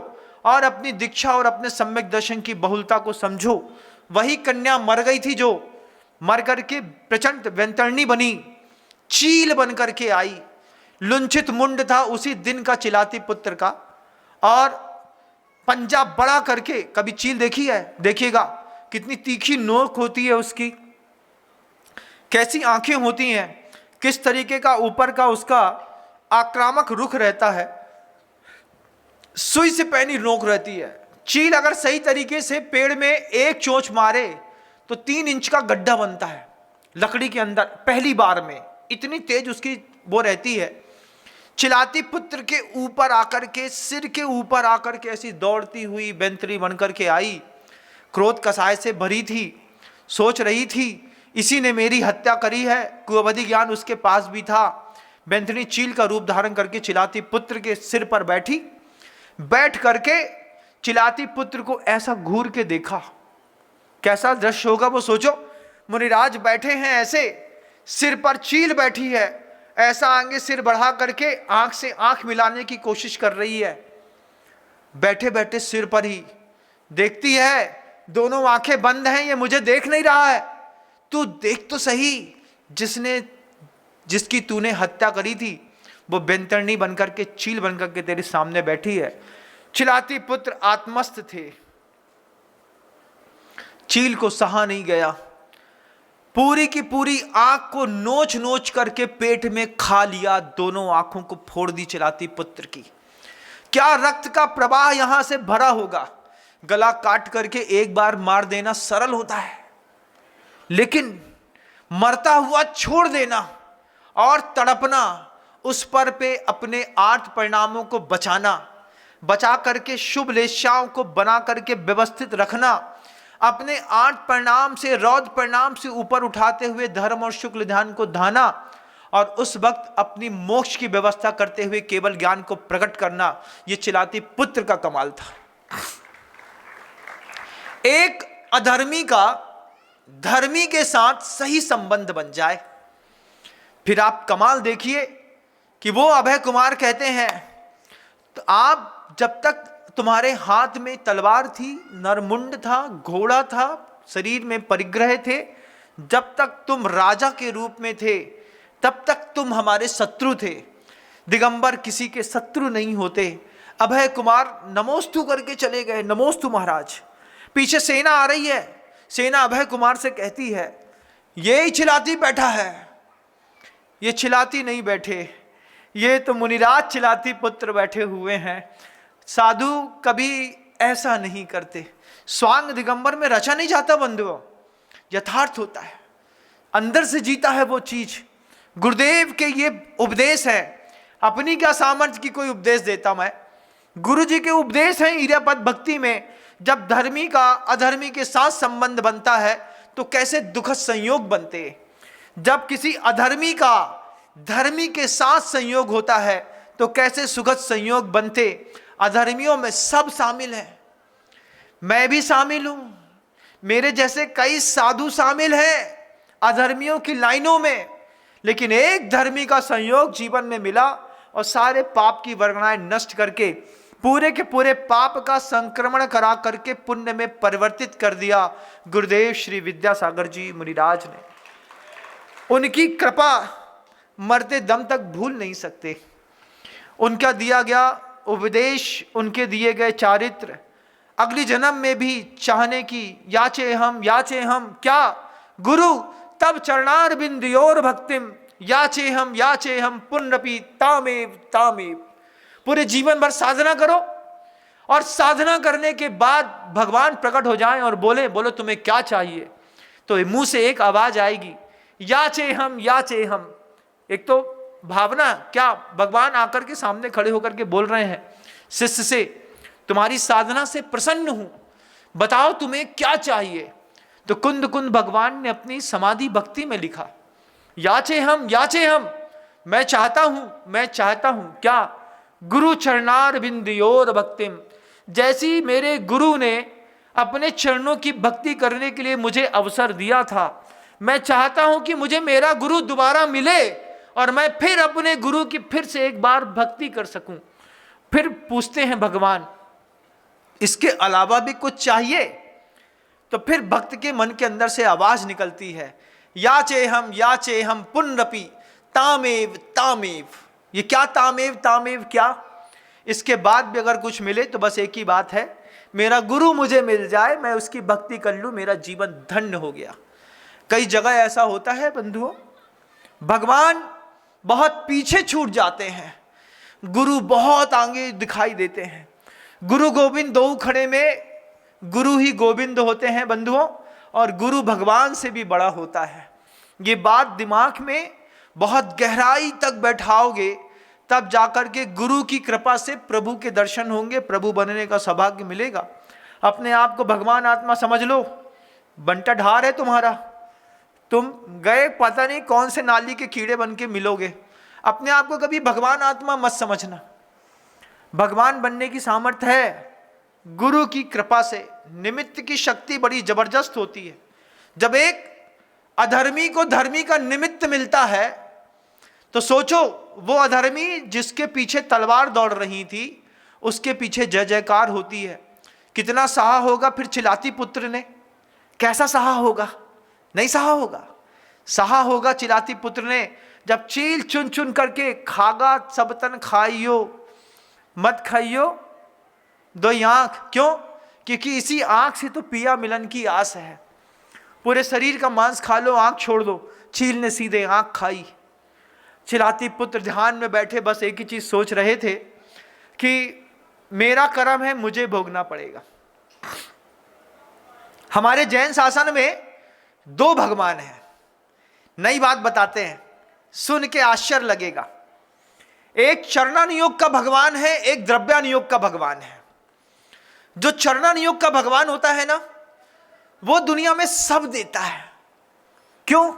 और अपनी दीक्षा और अपने सम्यक दर्शन की बहुलता को समझो। वही कन्या मर गई थी, जो मर करके प्रचंड व्यंतरणी बनी, चील बन करके आई। लुंछित मुंड था उसी दिन का चिलाती पुत्र का, और पंजा बड़ा करके, कभी चील देखी है? देखिएगा कितनी तीखी नोक होती है उसकी, कैसी आंखें होती हैं, किस तरीके का ऊपर का उसका आक्रामक रुख रहता है, सुई से पैनी नोक रहती है। चील अगर सही तरीके से पेड़ में एक चोंच मारे तो 3 इंच का गड्ढा बनता है लकड़ी के अंदर, पहली बार में, इतनी तेज उसकी वो रहती है। चिलाती पुत्र के ऊपर आकर के, सिर के ऊपर आकर के ऐसी दौड़ती हुई बेंतरी बनकर के आई, क्रोध कसाय से भरी थी, सोच रही थी इसी ने मेरी हत्या करी है। कुअवधि ज्ञान उसके पास भी था। बेंतनी चील का रूप धारण करके चिलाती पुत्र के सिर पर बैठी, बैठ करके चिलाती पुत्र को ऐसा घूर के देखा। कैसा दृश्य होगा वो सोचो। मुनिराज बैठे हैं ऐसे, सिर पर चील बैठी है, ऐसा आगे सिर बढ़ा करके आंख से आंख मिलाने की कोशिश कर रही है। बैठे बैठे सिर पर ही देखती है, दोनों आंखें बंद हैं, ये मुझे देख नहीं रहा है। तू देख तो सही, जिसकी तूने हत्या करी थी वो बेंतरनी बनकर के, चील बनकर के तेरे सामने बैठी है। चिलाती पुत्र आत्मस्थ थे, चील को सहा नहीं गया, पूरी की पूरी आंख को नोच नोच करके पेट में खा लिया, दोनों आंखों को फोड़ दी चिलाती पुत्र की। क्या रक्त का प्रवाह यहां से भरा होगा। गला काट करके एक बार मार देना सरल होता है, लेकिन मरता हुआ छोड़ देना और तड़पना, उस पर पे अपने 8 परिणामों को बचा करके शुभ लेशाओं को बना करके व्यवस्थित रखना, अपने 8 परिणाम से, रौद्र परिणाम से ऊपर उठाते हुए धर्म और शुक्ल ध्यान को धाना, और उस वक्त अपनी मोक्ष की व्यवस्था करते हुए केवल ज्ञान को प्रकट करना, यह चिलाती पुत्र का कमाल था। एक अधर्मी का धर्मी के साथ सही संबंध बन जाए, फिर आप कमाल देखिए कि वो अभय कुमार कहते हैं, तो आप जब तक तुम्हारे हाथ में तलवार थी, नरमुंड था, घोड़ा था, शरीर में परिग्रह थे, जब तक तुम राजा के रूप में थे तब तक तुम हमारे शत्रु थे। दिगंबर किसी के शत्रु नहीं होते। अभय कुमार नमोस्तु करके चले गए, नमोस्तु महाराज। पीछे सेना आ रही है, सेना अभय कुमार से कहती है ये ही चिलाती बैठा है। ये चिलाती नहीं बैठे, ये तो मुनिराज चिलाती पुत्र बैठे हुए हैं। साधु कभी ऐसा नहीं करते। स्वांग दिगंबर में रचा नहीं जाता बंधुओं, यथार्थ होता है, अंदर से जीता है वो चीज। गुरुदेव के ये उपदेश है, अपनी क्या सामर्थ्य की कोई उपदेश देता मैं, गुरु जी के उपदेश हैं इरियापद भक्ति में। जब धर्मी का अधर्मी के साथ संबंध बनता है तो कैसे दुखद संयोग बनते, जब किसी अधर्मी का धर्मी के साथ संयोग होता है तो कैसे सुखद संयोग बनते। अधर्मियों में सब शामिल हैं, मैं भी शामिल हूं, मेरे जैसे कई साधु शामिल हैं अधर्मियों की लाइनों में, लेकिन एक धर्मी का संयोग जीवन में मिला और सारे पाप की वर्गणाएं नष्ट करके पूरे के पूरे पाप का संक्रमण करा करके पुण्य में परिवर्तित कर दिया गुरुदेव श्री विद्यासागर जी मुनिराज ने। उनकी कृपा मरते दम तक भूल नहीं सकते। उनका दिया गया उपदेश, उनके दिए गए चारित्र अगली जन्म में भी चाहने की याचे हम क्या गुरु तब चरणार बिंदियोर भक्तिम याचे हम पुनरपि तामेव। पूरे जीवन भर साधना करो और साधना करने के बाद भगवान प्रकट हो जाएं और बोलो तुम्हें क्या चाहिए, तो मुंह से एक आवाज आएगी याचे हम। एक तो भावना, क्या भगवान आकर के सामने खड़े होकर के बोल रहे हैं शिष्य से, तुम्हारी साधना से प्रसन्न हूं, बताओ तुम्हें क्या चाहिए। तो कुंद भगवान ने अपनी समाधि भक्ति में लिखा याचे हम, मैं चाहता हूं क्या गुरु चरणार बिंदियोर भक्तिम। जैसी मेरे गुरु ने अपने चरणों की भक्ति करने के लिए मुझे अवसर दिया था, मैं चाहता हूं कि मुझे मेरा गुरु दोबारा मिले और मैं फिर अपने गुरु की फिर से एक बार भक्ति कर सकूं। फिर पूछते हैं भगवान इसके अलावा भी कुछ चाहिए, तो फिर भक्त के मन के अंदर से आवाज निकलती है याचे हम पुनरपि तामेव। ये क्या तामेव क्या, इसके बाद भी अगर कुछ मिले तो बस एक ही बात है, मेरा गुरु मुझे मिल जाए, मैं उसकी भक्ति कर लूं, मेरा जीवन धन्य हो गया। कई जगह ऐसा होता है बंधुओं, भगवान बहुत पीछे छूट जाते हैं, गुरु बहुत आगे दिखाई देते हैं। गुरु गोविंद दो खड़े में गुरु ही गोविंद होते हैं बंधुओं, और गुरु भगवान से भी बड़ा होता है। ये बात दिमाग में बहुत गहराई तक बैठाओगे तब जाकर के गुरु की कृपा से प्रभु के दर्शन होंगे, प्रभु बनने का सौभाग्य मिलेगा। अपने आप को भगवान आत्मा समझ लो, बंटा ढार है तुम्हारा, तुम गए पता नहीं कौन से नाली के कीड़े बन के मिलोगे। अपने आप को कभी भगवान आत्मा मत समझना, भगवान बनने की सामर्थ्य है गुरु की कृपा से। निमित्त की शक्ति बड़ी जबरदस्त होती है। जब एक अधर्मी को धर्मी का निमित्त मिलता है तो सोचो, वो अधर्मी जिसके पीछे तलवार दौड़ रही थी उसके पीछे जय जयकार होती है, कितना सहा होगा फिर चिलाती पुत्र ने, कैसा सहा होगा, नहीं सहा होगा, सहा होगा चिलाती पुत्र ने जब चील चुन चुन करके खागा सब तन खाइयो मत खाइयो दो आंख। क्यों? क्योंकि इसी आंख से तो पिया मिलन की आस है। पूरे शरीर का मांस खा लो, आंख छोड़ दो। चील ने सीधे आंख खाई। चिलाती पुत्र ध्यान में बैठे बस एक ही चीज सोच रहे थे कि मेरा कर्म है, मुझे भोगना पड़ेगा। हमारे जैन शासन में 2 भगवान हैं, नई बात बताते हैं, सुन के आश्चर्य लगेगा। एक चरणानुयोग का भगवान है, एक द्रव्यानुयोग का भगवान है। जो चरणानुयोग का भगवान होता है ना, वो दुनिया में सब देता है। क्यों?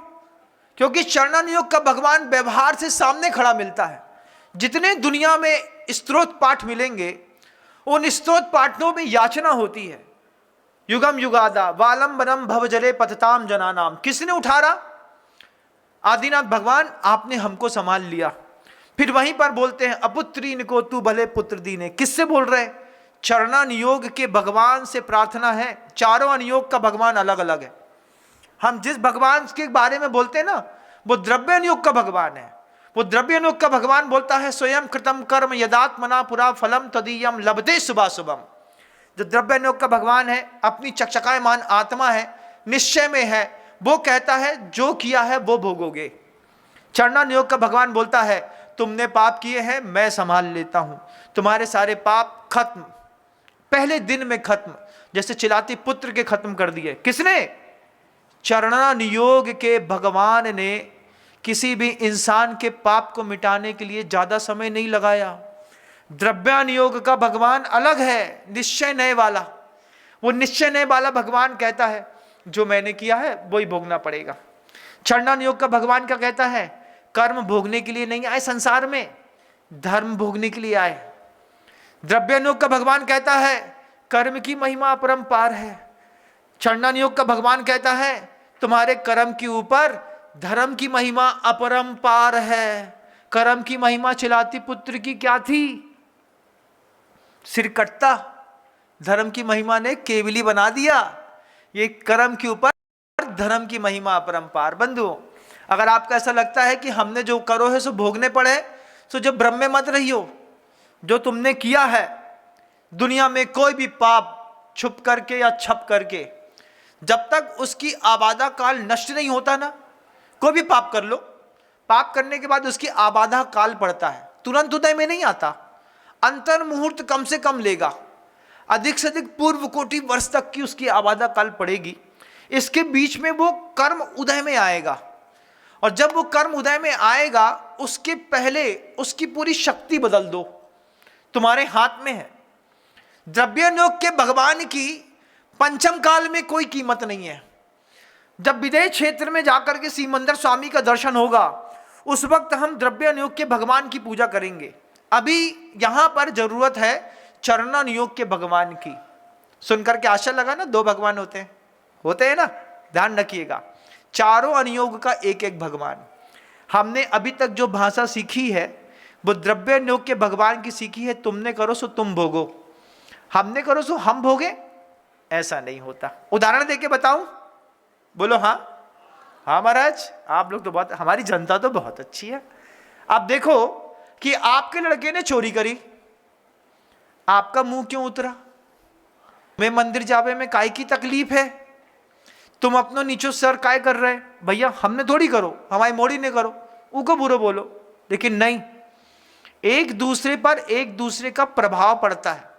क्योंकि चरणानुयोग का भगवान व्यवहार से सामने खड़ा मिलता है। जितने दुनिया में स्तोत्र पाठ मिलेंगे, उन स्तोत्र पाठों में याचना होती है, युगम युगादा वालंबनम भवजले पतताम जनानाम। किसने उठारा? आदिनाथ भगवान, आपने हमको संभाल लिया। फिर वहीं पर बोलते हैं, अपुत्रीन को तू भले पुत्र दीने। किससे बोल रहे? चरणानुयोग के भगवान से प्रार्थना है। चारों अनुयोग का भगवान अलग अलग है। हम जिस भगवान के बारे में बोलते हैं ना, वो द्रव्यानुयोग का भगवान है। वो द्रव्यानुयोग का भगवान बोलता है, स्वयं कृतम कर्म यदात्मना पुरा फलम तदीयम लभते शुभाशुभम। जो द्रव्यानुयोग का भगवान है, अपनी चकचकायमान आत्मा है, निश्चय में है, वो कहता है जो किया है वो भोगोगे। चरणानुयोग का भगवान बोलता है, तुमने पाप किए हैं, मैं संभाल लेता हूं, तुम्हारे सारे पाप खत्म, पहले दिन में खत्म। जैसे चिलाती पुत्र के खत्म कर दिए। किसने? चरणानुयोग के भगवान ने किसी भी इंसान के पाप को मिटाने के लिए ज्यादा समय नहीं लगाया। द्रव्यानुयोग का भगवान अलग है, निश्चय नय वाला। वो निश्चय नय वाला भगवान कहता है, जो मैंने किया है वही भोगना पड़ेगा। चरणानुयोग का भगवान क्या कहता है? कर्म भोगने के लिए नहीं आए संसार में, धर्म भोगने के लिए आए। द्रव्यानुयोग का भगवान कहता है, कर्म की महिमा अपरंपार है। चरणानुयोग का भगवान कहता है, तुम्हारे कर्म के ऊपर धर्म की महिमा अपरंपार है। कर्म की महिमा चिलाती पुत्र की क्या थी? सिर कटता। धर्म की महिमा ने केवली बना दिया। ये कर्म के ऊपर धर्म की महिमा अपरंपार। बंधुओं, अगर आपको ऐसा लगता है कि हमने जो करो है सो भोगने पड़े, तो जब भ्रम में मत रहियो। जो तुमने किया है दुनिया में, कोई भी पाप छुप करके या छप करके, जब तक उसकी आबादा काल नष्ट नहीं होता ना, कोई भी पाप कर लो, पाप करने के बाद उसकी आबादा काल पड़ता है, तुरंत उदय में नहीं आता। अंतर मुहूर्त कम से कम लेगा, अधिक से अधिक पूर्व कोटि वर्ष तक की उसकी आबादा काल पड़ेगी। इसके बीच में वो कर्म उदय में आएगा, और जब वो कर्म उदय में आएगा, उसके पहले उसकी पूरी शक्ति बदल दो, तुम्हारे हाथ में है। द्रव्यानुयोग के भगवान की पंचम काल में कोई कीमत नहीं है। जब विदेश क्षेत्र में जाकर के सीमंदर स्वामी का दर्शन होगा, उस वक्त हम द्रव्यानुयोग के भगवान की पूजा करेंगे। अभी यहां पर जरूरत है चरणानुयोग के भगवान की। सुनकर के आशा लगा ना, दो भगवान होते हैं ना, ध्यान रखिएगा। चारों अनुयोग का एक एक भगवान। हमने अभी तक जो भाषा सीखी है वो द्रव्यानुयोग के भगवान की सीखी है। तुमने करो सो तुम भोगो, हमने करो सो हम भोगे, ऐसा नहीं होता। उदाहरण देके बताऊं? बोलो हाँ। हाँ महाराज, आप लोग तो बहुत, हमारी जनता तो बहुत अच्छी है। आप देखो कि आपके लड़के ने चोरी करी, आपका मुंह क्यों उतरा? मैं मंदिर जावे में काय की तकलीफ है? तुम अपनो नीचो सर काय कर रहे? भैया हमने थोड़ी करो, हमारी मोड़ी ने करो, उनको बुरो बोलो। लेकिन नहीं, एक दूसरे पर एक दूसरे का प्रभाव पड़ता है।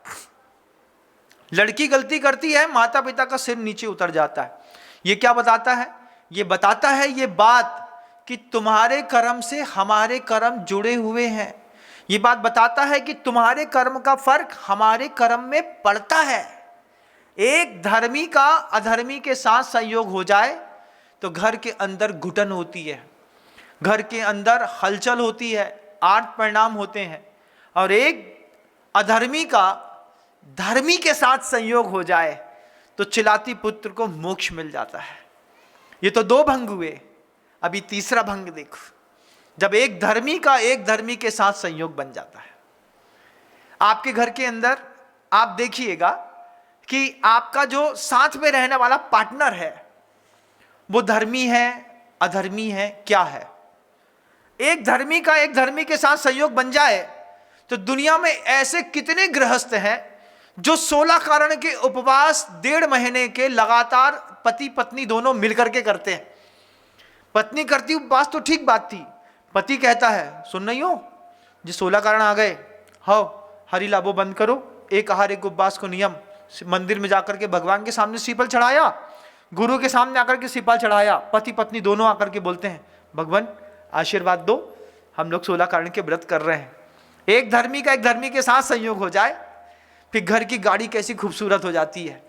लड़की गलती करती है, माता पिता का सिर नीचे उतर जाता है। ये क्या बताता है? ये बताता है ये बात कि तुम्हारे कर्म से हमारे कर्म जुड़े हुए हैं। ये बात बताता है कि तुम्हारे कर्म का फर्क हमारे कर्म में पड़ता है। एक धर्मी का अधर्मी के साथ संयोग हो जाए तो घर के अंदर घुटन होती है, घर के अंदर हलचल होती है, 8 परिणाम होते हैं। और एक अधर्मी का धर्मी के साथ संयोग हो जाए तो चिलाती पुत्र को मोक्ष मिल जाता है। ये तो 2 भंग हुए, अभी तीसरा भंग देखो, जब एक धर्मी का एक धर्मी के साथ संयोग बन जाता है। आपके घर के अंदर आप देखिएगा कि आपका जो साथ में रहने वाला पार्टनर है वो धर्मी है, अधर्मी है, क्या है? एक धर्मी का एक धर्मी के साथ संयोग बन जाए तो दुनिया में ऐसे कितने गृहस्थ हैं जो 16 कारण के उपवास 1.5 महीने के लगातार पति पत्नी दोनों मिलकर के करते हैं। पत्नी करती उपवास तो ठीक बात थी, पति कहता है सुन नहीं हो जी 16 कारण आ गए, हाँ हरी लाभो बंद करो, एक आहार एक उपवास को नियम। मंदिर में जाकर के भगवान के सामने सीपल चढ़ाया, गुरु के सामने आकर के सिपा चढ़ाया, पति पत्नी दोनों आकर के बोलते हैं भगवान आशीर्वाद दो, हम लोग 16 कारण के व्रत कर रहे हैं, एक धर्मी का एक धर्मी के साथ संयोग हो जाए, फिर घर की गाड़ी कैसी खूबसूरत हो जाती है।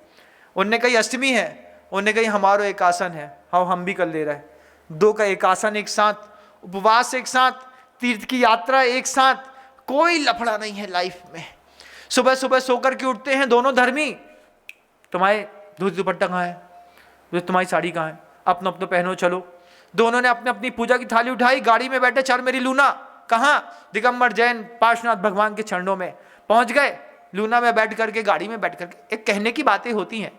उनने कही अष्टमी है, उनने कही हमारो एक आसन है, हाँ हम भी कर ले रहे हैं, 2 का एक आसन एक साथ, उपवास एक साथ, तीर्थ की यात्रा एक साथ, कोई लफड़ा नहीं है लाइफ में। सुबह सुबह सोकर के उठते हैं दोनों धर्मी, तुम्हारे धोती दुपट्टा कहाँ है, तुम्हारी साड़ी कहाँ है, अपना अपना पहनो चलो। दोनों ने अपने अपनी पूजा की थाली उठाई, गाड़ी में बैठे, चल मेरी लूना, कहाँ, दिगंबर जैन पार्श्वनाथ भगवान के चरणों में पहुंच गए। लूना में बैठ करके, गाड़ी में बैठ करके, एक कहने की बातें होती हैं,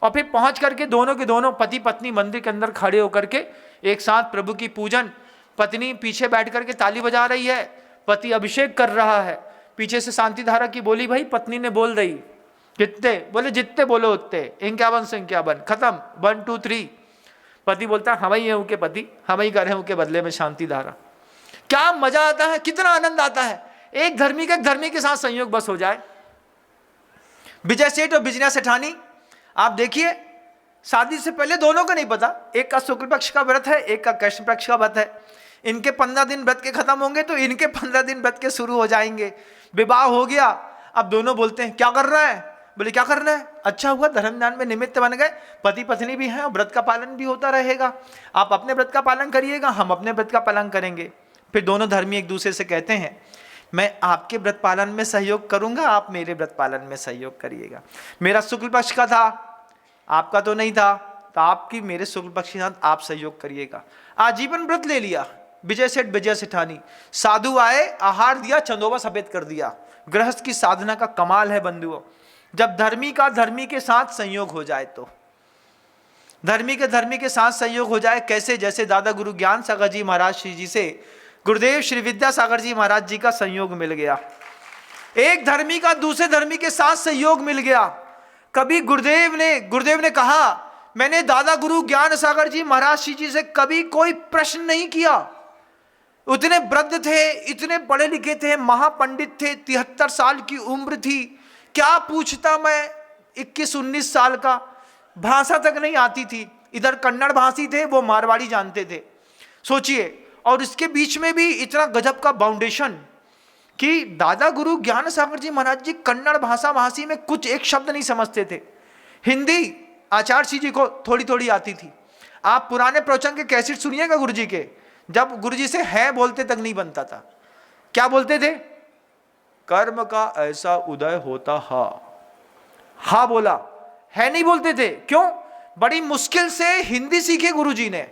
और फिर पहुंच करके दोनों के दोनों पति पत्नी मंदिर के अंदर खड़े होकर के एक साथ प्रभु की पूजन। पत्नी पीछे बैठ करके ताली बजा रही है, पति अभिषेक कर रहा है। पीछे से शांति धारा की बोली भाई पत्नी ने बोल रही, कितने बोले, जितने बोलो उतने, इनक्यावन से इनक्यावन, खत्म, 1 2 3। पति बोलता हम ही हैं उनके पति, हम ही कर रहे हैं उनके बदले में शांति धारा। क्या मजा आता है, कितना आनंद आता है, एक धर्मी का एक धर्मी के साथ संयोग बस हो जाए। विजय सेठ और बिजनिया सेठानी, आप देखिए शादी से पहले दोनों को नहीं पता, एक का शुक्ल पक्ष का व्रत है, एक का कृष्ण पक्ष का व्रत है। इनके 15 दिन व्रत के खत्म होंगे तो इनके 15 दिन व्रत के शुरू हो जाएंगे। विवाह हो गया, अब दोनों बोलते हैं क्या कर रहा है, बोले क्या करना है, अच्छा हुआ धर्म दान में निमित्त बन गए, पति पत्नी भी हैं और व्रत का पालन भी होता रहेगा, आप अपने व्रत का पालन करिएगा, हम अपने व्रत का पालन करेंगे। फिर दोनों धर्मी एक दूसरे से कहते हैं मैं आपके व्रत पालन में सहयोग करूंगा, आप मेरे व्रत पालन में सहयोग करिएगा। मेरा शुक्ल पक्ष का था, आपका तो नहीं था, तो आपकी मेरे शुक्ल पक्ष के साथ आप सहयोग करिएगा। आजीवन व्रत ले लिया विजय सेठ विजय सेठानी। साधु आए, आहार दिया, चंदोबा सफेद कर दिया। गृहस्थ की साधना का कमाल है बंधुओं, जब धर्मी का धर्मी के साथ संयोग हो जाए तो, धर्मी के धर्मी के साथ संयोग हो जाए कैसे, जैसे दादा गुरु ज्ञान सागर जी महाराज श्री जी से गुरुदेव श्री विद्यासागर जी महाराज जी का संयोग मिल गया। एक धर्मी का दूसरे धर्मी के साथ संयोग मिल गया। कभी गुरुदेव ने कहा मैंने दादा गुरु ज्ञान सागर जी महाराज श्री जी से कभी कोई प्रश्न नहीं किया, उतने वृद्ध थे, इतने पढ़े लिखे थे, महापंडित थे, 73 साल की उम्र थी, क्या पूछता मैं, 21-19 साल का, भाषा तक नहीं आती थी, इधर कन्नड़ भाषी थे, वो मारवाड़ी जानते थे, सोचिए। और इसके बीच में भी इतना गजब का फाउंडेशन कि दादा गुरु ज्ञान सागर जी महाराज जी कन्नड़ भाषा भाषी में कुछ एक शब्द नहीं समझते थे। हिंदी आचार्य जी को थोड़ी थोड़ी आती थी। आप पुराने प्रवचन के कैसेट सुनिएगा गुरु जी के, जब गुरु जी से है बोलते तक नहीं बनता था। क्या बोलते थे, कर्म का ऐसा उदय होता हा बोला, है नहीं बोलते थे। क्यों, बड़ी मुश्किल से हिंदी सीखी गुरु जी ने,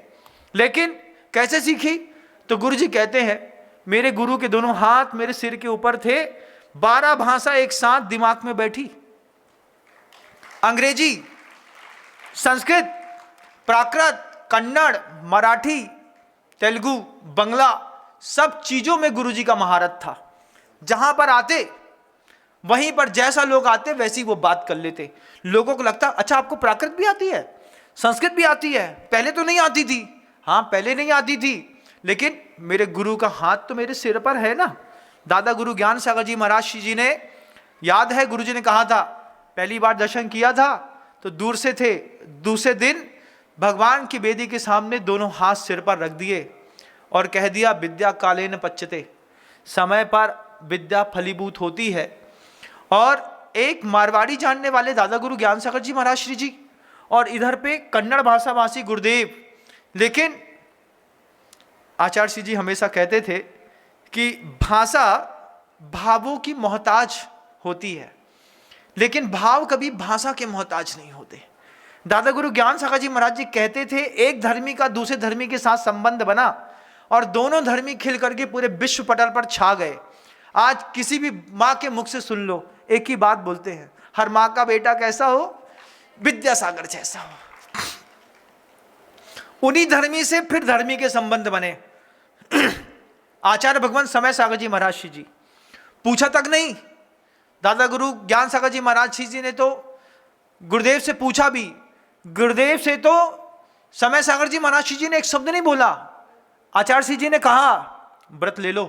लेकिन कैसे सीखी, तो गुरु जी कहते हैं मेरे गुरु के दोनों हाथ मेरे सिर के ऊपर थे, 12 भाषा एक साथ दिमाग में बैठी, अंग्रेजी, संस्कृत, प्राकृत, कन्नड़, मराठी, तेलुगु, बंगला, सब चीजों में गुरुजी का महारत था। जहां पर आते वहीं पर जैसा लोग आते वैसी वो बात कर लेते। लोगों को लगता अच्छा आपको प्राकृत भी आती है, संस्कृत भी आती है, पहले तो नहीं आती थी। हाँ पहले नहीं आती थी, लेकिन मेरे गुरु का हाथ तो मेरे सिर पर है ना। दादा गुरु ज्ञान सागर जी महाराज जी ने, याद है गुरु जी ने कहा था, पहली बार दर्शन किया था तो दूर से थे, दूसरे दिन भगवान की वेदी के सामने दोनों हाथ सिर पर रख दिए और कह दिया विद्या कालेन पच्यते, समय पर विद्या फलीभूत होती है। और एक मारवाड़ी जानने वाले दादा गुरु ज्ञान सागर जी महाराज श्री जी, और इधर पे कन्नड़ भाषा भाषी गुरुदेव। लेकिन आचार्य श्री जी हमेशा कहते थे कि भाषा भावों की मोहताज होती है, लेकिन भाव कभी भाषा के मोहताज नहीं होते। दादा गुरु ज्ञान सागर जी महाराज जी कहते थे एक धर्मी का दूसरे धर्मी के साथ संबंध बना और दोनों धर्मी खिल करके पूरे विश्व पटल पर छा गए। आज किसी भी माँ के मुख से सुन लो, एक ही बात बोलते हैं, हर माँ का बेटा कैसा हो, विद्यासागर जैसा हो। उन्हीं धर्मी से फिर धर्मी के संबंध बने। आचार्य भगवान समय सागर जी महाराज जी पूछा तक नहीं, दादा गुरु ज्ञान सागर जी महाराज जी ने तो गुरुदेव से पूछा भी, गुरुदेव से तो समय सागर जी महाराज जी ने एक शब्द नहीं बोला। आचार्य जी ने कहा व्रत ले लो,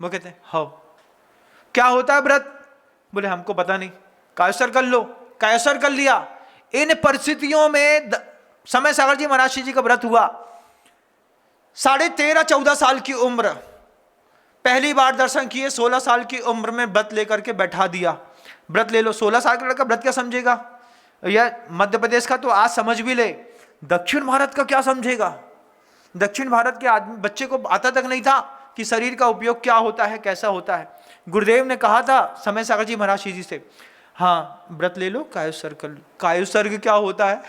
वो कहते हैं हाँ क्या होता है व्रत, बोले हमको पता नहीं, कायसर कर लो, कायसर कर लिया। इन परिस्थितियों में समय सागर जी महाराज जी का व्रत हुआ, 13.5-14 साल की उम्र, पहली बार दर्शन किए, 16 साल की उम्र में व्रत लेकर के बैठा दिया। व्रत ले लो, 16 साल का लड़का व्रत क्या समझेगा? या मध्य प्रदेश का तो आज समझ भी ले, दक्षिण भारत का क्या समझेगा? दक्षिण भारत के आदमी बच्चे को आता तक नहीं था कि शरीर का उपयोग क्या होता है, कैसा होता है। गुरुदेव ने कहा था समय सागर जी महाराज जी से, हाँ व्रत ले लो, कायुसर्ग कर लो। कायुसर्ग क्या होता है?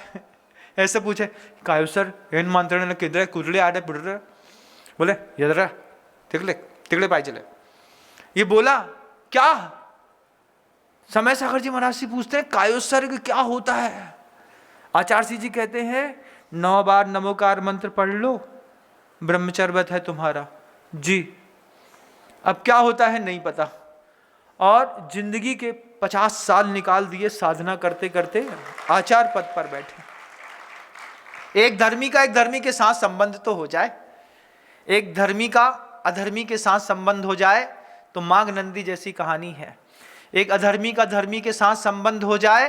ऐसे पूछे, कायुसर्ग हेन मंत्रण किधर कुदले आडे बुढ़, बोले यदरा तिकले तिकले पाई चले। ये बोला क्या? समय सागर जी महाराज से पूछते हैं कायुसर्ग क्या होता है? आचार्य सिंह जी कहते हैं 9 बार नमोकार मंत्र पढ़ लो, ब्रह्मचर्य व्रत है तुम्हारा जी। अब क्या होता है नहीं पता, और जिंदगी के 50 साल निकाल दिए साधना करते करते, आचार्य पद पर बैठे। एक धर्मी का एक धर्मी के साथ संबंध तो हो जाए, एक धर्मी का अधर्मी के साथ संबंध हो जाए तो माघ नंदी जैसी कहानी है। एक अधर्मी का धर्मी के साथ संबंध हो जाए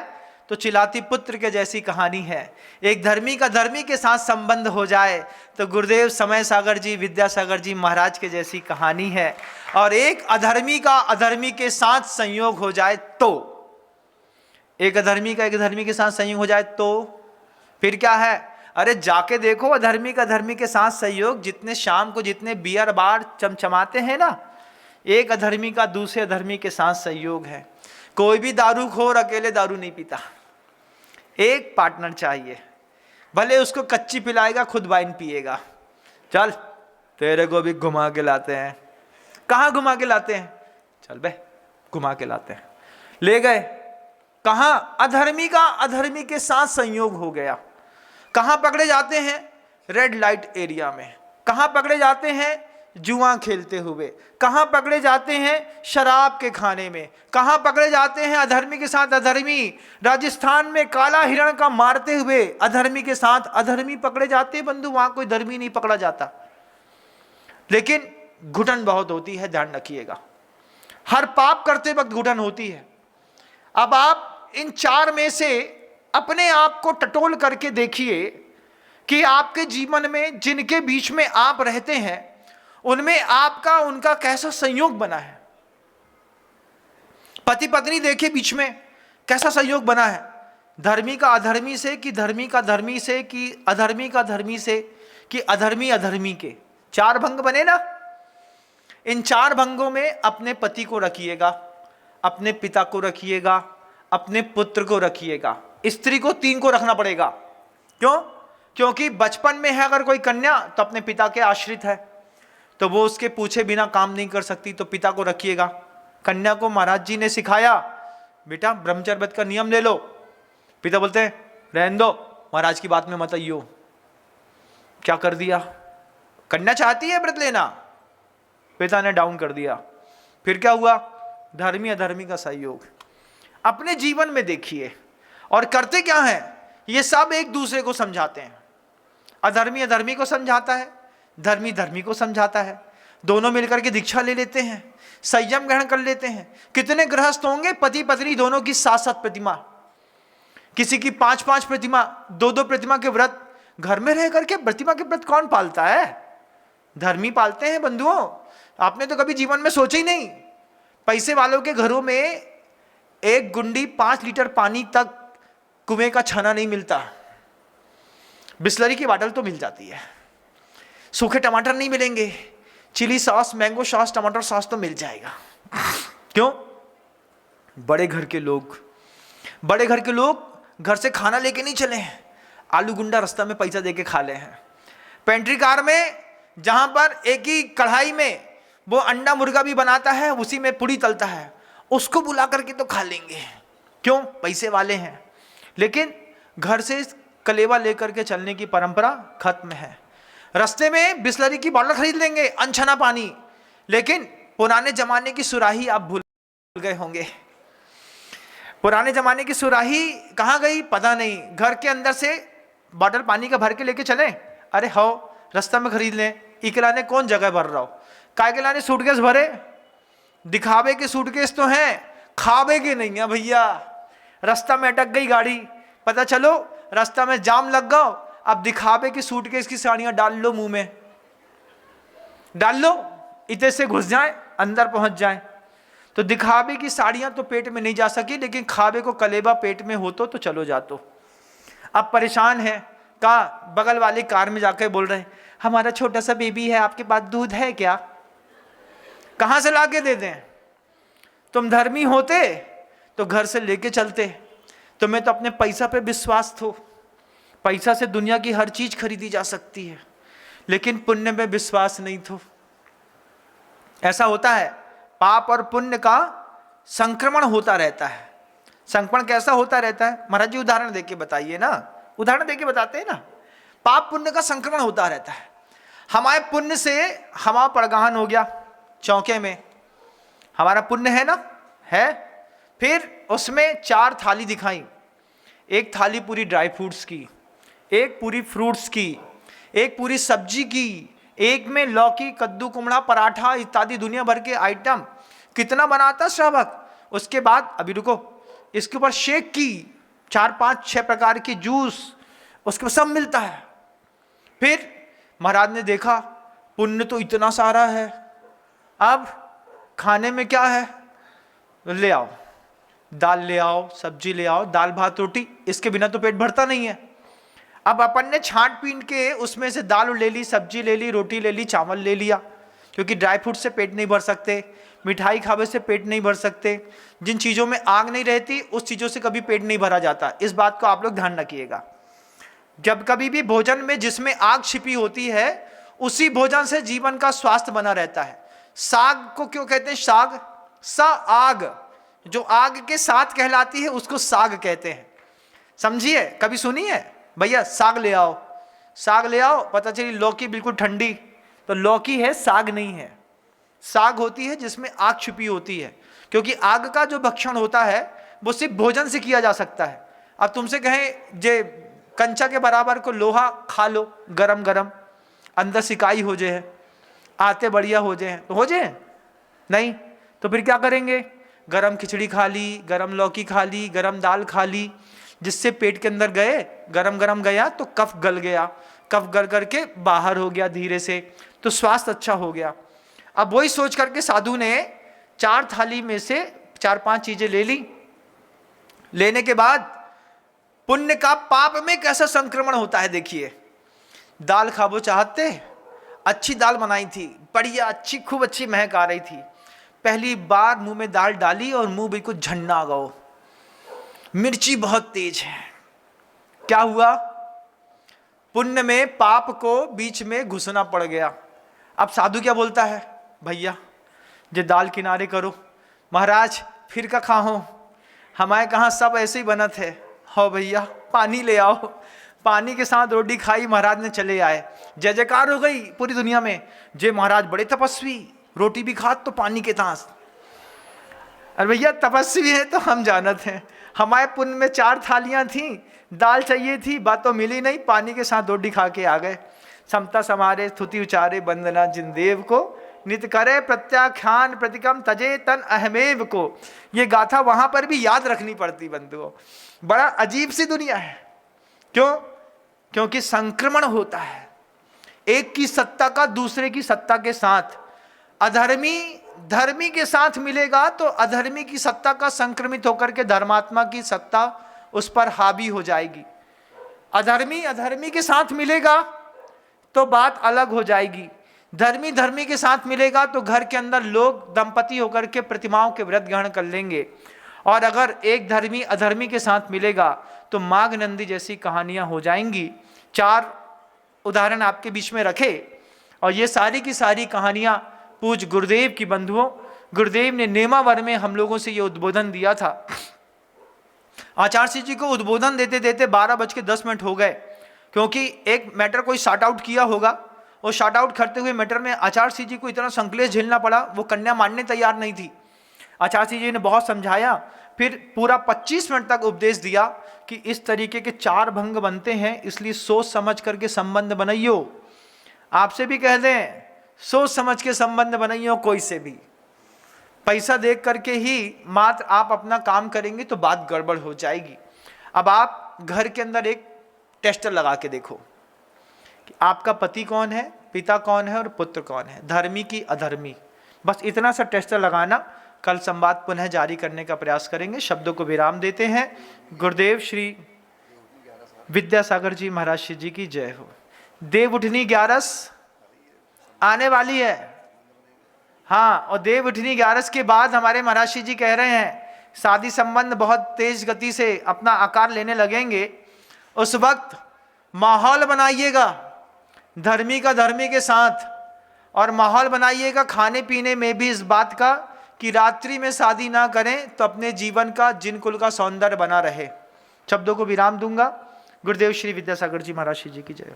तो चिलाती पुत्र के जैसी कहानी है। एक धर्मी का धर्मी के साथ संबंध हो जाए तो गुरुदेव समय सागर जी, विद्यासागर जी महाराज के जैसी कहानी है। और एक अधर्मी का अधर्मी के साथ संयोग हो जाए तो, एक अधर्मी का एक धर्मी के साथ संयोग हो जाए तो फिर क्या है? अरे जाके देखो अधर्मी का धर्मी के साथ संयोग, जितने शाम को जितने बियर बार चमचमाते हैं ना, एक अधर्मी का दूसरे अधर्मी के साथ संयोग है। कोई भी दारूखोर अकेले दारू नहीं पीता, एक पार्टनर चाहिए। भले उसको कच्ची पिलाएगा, खुद वाइन पिएगा। चल तेरे को भी घुमा के लाते हैं। कहाँ घुमा के लाते हैं? चल बे घुमा के लाते हैं। ले गए कहाँ? अधर्मी का अधर्मी के साथ संयोग हो गया। कहाँ पकड़े जाते हैं? रेड लाइट एरिया में। कहाँ पकड़े जाते हैं? जुआ खेलते हुए। कहाँ पकड़े जाते हैं? शराब के खाने में। कहाँ पकड़े जाते हैं? अधर्मी के साथ अधर्मी। राजस्थान में काला हिरण का मारते हुए अधर्मी के साथ अधर्मी पकड़े जाते हैं बंधु, वहां कोई धर्मी नहीं पकड़ा जाता। लेकिन घुटन बहुत होती है, ध्यान रखिएगा। हर पाप करते वक्त घुटन होती है। अब आप इन 4 में से अपने आप को टटोल करके देखिए कि आपके जीवन में जिनके बीच में आप रहते हैं उनमें आपका उनका कैसा संयोग बना है। पति पत्नी देखिए बीच में कैसा संयोग बना है। धर्मी का अधर्मी से, कि धर्मी का धर्मी से, कि अधर्मी का धर्मी से, कि अधर्मी अधर्मी के। 4 भंग बने ना। इन 4 भंगों में अपने पति को रखिएगा, अपने पिता को रखिएगा, अपने पुत्र को रखिएगा। स्त्री को 3 को रखना पड़ेगा। क्यों? क्योंकि बचपन में है अगर कोई कन्या तो अपने पिता के आश्रित है, तो वो उसके पूछे बिना काम नहीं कर सकती, तो पिता को रखिएगा। कन्या को महाराज जी ने सिखाया, बेटा ब्रह्मचर्य व्रत का नियम ले लो। पिता बोलते हैं रहने दो, महाराज की बात में मत आइयो। क्या कर दिया? कन्या चाहती है व्रत लेना, पिता ने डाउन कर दिया। फिर क्या हुआ? धर्मी अधर्मी का सहयोग। अपने जीवन में देखिए, और करते क्या है? ये सब एक दूसरे को समझाते हैं। अधर्मी अधर्मी को समझाता है, धर्मी धर्मी को समझाता है। दोनों मिलकर के दीक्षा ले लेते हैं, संयम ग्रहण कर लेते हैं। कितने गृहस्थ होंगे पति पत्नी दोनों की 7-7 प्रतिमा, किसी की 5-5 प्रतिमा, 2-2 प्रतिमा के व्रत। घर में रह करके प्रतिमा के व्रत कौन पालता है? धर्मी पालते हैं बंधुओं। आपने तो कभी जीवन में सोचा ही नहीं। पैसे वालों के घरों में 1 गुंडी 5 लीटर पानी तक कुएं का छाना नहीं मिलता। बिस्लरी की बाटल तो मिल जाती है, सूखे टमाटर नहीं मिलेंगे, चिली सॉस, मैंगो सॉस, टमाटर सॉस तो मिल जाएगा। क्यों? बड़े घर के लोग, बड़े घर के लोग घर से खाना लेके नहीं चले हैं, आलू गुंडा रास्ता में पैसा देके खा ले हैं। पेंट्री कार में जहां पर एक ही कढ़ाई में वो अंडा मुर्गा भी बनाता है, उसी में पूड़ी तलता है, उसको बुला करके तो खा लेंगे। क्यों? पैसे वाले हैं। लेकिन घर से कलेवा लेकर के चलने की परंपरा खत्म है। रास्ते में बिस्लरी की बॉटल खरीद लेंगे, अनछना पानी। लेकिन पुराने जमाने की सुराही आप भूल गए होंगे। पुराने जमाने की सुराही कहाँ गई पता नहीं। घर के अंदर से बॉटल पानी का भर के लेके चले, अरे हो रास्ता में खरीद लें। इकलाने कौन जगह भर रहा हो? काय के लाने सूटकेस भरे? दिखावे के सूटकेस तो हैं, खावे के नहीं है भैया। रास्ता में अटक गई गाड़ी, पता चलो रास्ता में जाम लग गया, अब दिखावे की सूटकेस की साड़ियां डाल लो मुंह में, डाल लो, इतने से घुस जाए, अंदर पहुंच जाए। तो दिखावे की साड़ियां तो पेट में नहीं जा सकी, लेकिन खावे को कलेबा पेट में हो तो चलो जातो। अब परेशान है, का बगल वाली कार में जाकर बोल रहे हैं, हमारा छोटा सा बेबी है, आपके पास दूध है क्या? कहां से लाके दे दें? तुम धर्मी होते तो घर से लेके चलते। तुम्हें तो अपने पैसा पे विश्वास थो, पैसा से दुनिया की हर चीज खरीदी जा सकती है, लेकिन पुण्य में विश्वास नहीं थो। ऐसा होता है, पाप और पुण्य का संक्रमण होता रहता है। संक्रमण कैसा होता रहता है? महाराज जी उदाहरण देके बताइए ना, उदाहरण देके बताते हैं ना। पाप पुण्य का संक्रमण होता रहता है। हमारे पुण्य से हमारा परगाहन हो गया चौके में, हमारा पुण्य है ना, है। फिर उसमें 4 थाली दिखाई, एक थाली पूरी ड्राई फ्रूट्स की, एक पूरी फ्रूट्स की, एक पूरी सब्जी की, एक में लौकी, कद्दू, कुमड़ा, पराठा इत्यादि दुनिया भर के आइटम। कितना बनाता श्रावक। उसके बाद अभी रुको, इसके ऊपर शेक की 4, 5, 6 प्रकार की जूस, उसके सब मिलता है। फिर महाराज ने देखा पुण्य तो इतना सारा है, अब खाने में क्या है? ले आओ, दाल ले आओ, सब्जी ले आओ, दाल भात रोटी, इसके बिना तो पेट भरता नहीं है। अब अपन ने छांट पीट के उसमें से दाल ले ली, सब्जी ले ली, रोटी ले ली, चावल ले लिया, क्योंकि ड्राई फ्रूट से पेट नहीं भर सकते, मिठाई खावे से पेट नहीं भर सकते। जिन चीज़ों में आग नहीं रहती उस चीज़ों से कभी पेट नहीं भरा जाता। इस बात को आप लोग ध्यान रखिएगा। जब कभी भी भोजन में जिसमें आग छिपी होती है, उसी भोजन से जीवन का स्वास्थ्य बना रहता है। साग को क्यों कहते हैं साग? सा आग, जो आग के साथ कहलाती है उसको साग कहते हैं। समझिए, कभी सुनिए भैया साग ले आओ, साग ले आओ, पता चली लौकी बिल्कुल ठंडी, तो लौकी है, साग नहीं है। साग होती है जिसमें आग छिपी होती है, क्योंकि आग का जो भक्षण होता है वो सिर्फ भोजन से किया जा सकता है। अब तुमसे कहें जे कंचा के बराबर को लोहा खा लो गरम गरम, अंदर सिकाई हो जाए, आते बढ़िया हो जाए, तो हो जाए नहीं, तो फिर क्या करेंगे? गरम खिचड़ी खा ली, गरम लौकी खा ली, गरम दाल खा ली, जिससे पेट के अंदर गए, गरम गरम गया तो कफ गल गया, कफ गल करके बाहर हो गया धीरे से, तो स्वास्थ्य अच्छा हो गया। अब वही सोच करके साधु ने 4 थाली में से 4-5 चीजें ले ली। लेने के बाद पुण्य का पाप में कैसा संक्रमण होता है देखिए। दाल खाबो चाहते, अच्छी दाल बनाई थी, बढ़िया अच्छी, खूब अच्छी महक आ रही थी। पहली बार मुंह में दाल डाली और मुंह बिल्कुल झन्ना गो, मिर्ची बहुत तेज है। क्या हुआ? पुण्य में पाप को बीच में घुसना पड़ गया। अब साधु क्या बोलता है? भैया जे दाल किनारे करो। महाराज फिर का खाओ, हमारे कहाँ सब ऐसे ही बनत है। हो भैया पानी ले आओ। पानी के साथ रोटी खाई, महाराज ने चले आए, जय जयकार हो गई पूरी दुनिया में, जे महाराज बड़े तपस्वी, रोटी भी खात तो पानी के तास। अरे भैया तपस्वी है तो हम जानत हैं, हमारे पुण्य में 4 थालियां थी, दाल चाहिए थी, बात तो मिली नहीं, पानी के साथ रोटी खा के आ गए। समता समारे स्तुति उचारे वंदना जिन देव को, नित करे प्रत्याख्यान प्रतिकम तजे तन अहमेव को। ये गाथा वहां पर भी याद रखनी पड़ती बंधुओं। बड़ा अजीब सी दुनिया है। क्यों? क्योंकि संक्रमण होता है एक की सत्ता का दूसरे की सत्ता के साथ। अधर्मी धर्मी के साथ मिलेगा तो अधर्मी की सत्ता का संक्रमित होकर के धर्मात्मा की सत्ता उस पर हावी हो जाएगी। अधर्मी अधर्मी के साथ मिलेगा तो बात अलग हो जाएगी। धर्मी धर्मी के साथ मिलेगा तो घर के अंदर लोग दंपति होकर के प्रतिमाओं के व्रत ग्रहण कर लेंगे। और अगर एक धर्मी अधर्मी के साथ मिलेगा तो माघ नंदी जैसी कहानियां हो जाएंगी। 4 उदाहरण आपके बीच में रखे, और ये सारी की सारी कहानियां पूज गुरुदेव की बंधुओं। गुरुदेव ने नेमावर में हम लोगों से ये उद्बोधन दिया था। आचार्य जी को उद्बोधन देते देते 12:10 हो गए, क्योंकि एक मैटर कोई शॉर्ट आउट किया होगा, और शॉर्ट आउट करते हुए मैटर में आचार्य जी को इतना संकलेश झेलना पड़ा, वो कन्या मानने तैयार नहीं थी। आचार्य जी ने बहुत समझाया, फिर पूरा 25 मिनट तक उपदेश दिया कि इस तरीके के 4 भंग बनते हैं, इसलिए सोच समझ करके संबंध बनाइयो। आपसे भी कह दें, सोच समझ के संबंध बनाइयो, कोई से भी। पैसा देख करके ही मात्र आप अपना काम करेंगे तो बात गड़बड़ हो जाएगी। अब आप घर के अंदर एक टेस्टर लगा के देखो, कि आपका पति कौन है, पिता कौन है और पुत्र कौन है, धर्मी की अधर्मी। बस इतना सा टेस्ट लगाना। कल संवाद पुनः जारी करने का प्रयास करेंगे। शब्दों को विराम देते हैं। गुरुदेव श्री विद्यासागर जी महाराज जी की जय हो। देव उठनी 11 आने वाली है। हाँ, और देव उठनी 11 के बाद हमारे महाराज जी कह रहे हैं शादी संबंध बहुत तेज गति से अपना आकार लेने लगेंगे। उस वक्त माहौल बनाइएगा धर्मी का धर्मी के साथ, और माहौल बनाइएगा खाने पीने में भी इस बात का कि रात्रि में शादी ना करें तो अपने जीवन का जिनकुल का सौंदर्य बना रहे। शब्दों को विराम दूंगा। गुरुदेव श्री विद्यासागर जी महाराज जी की जय।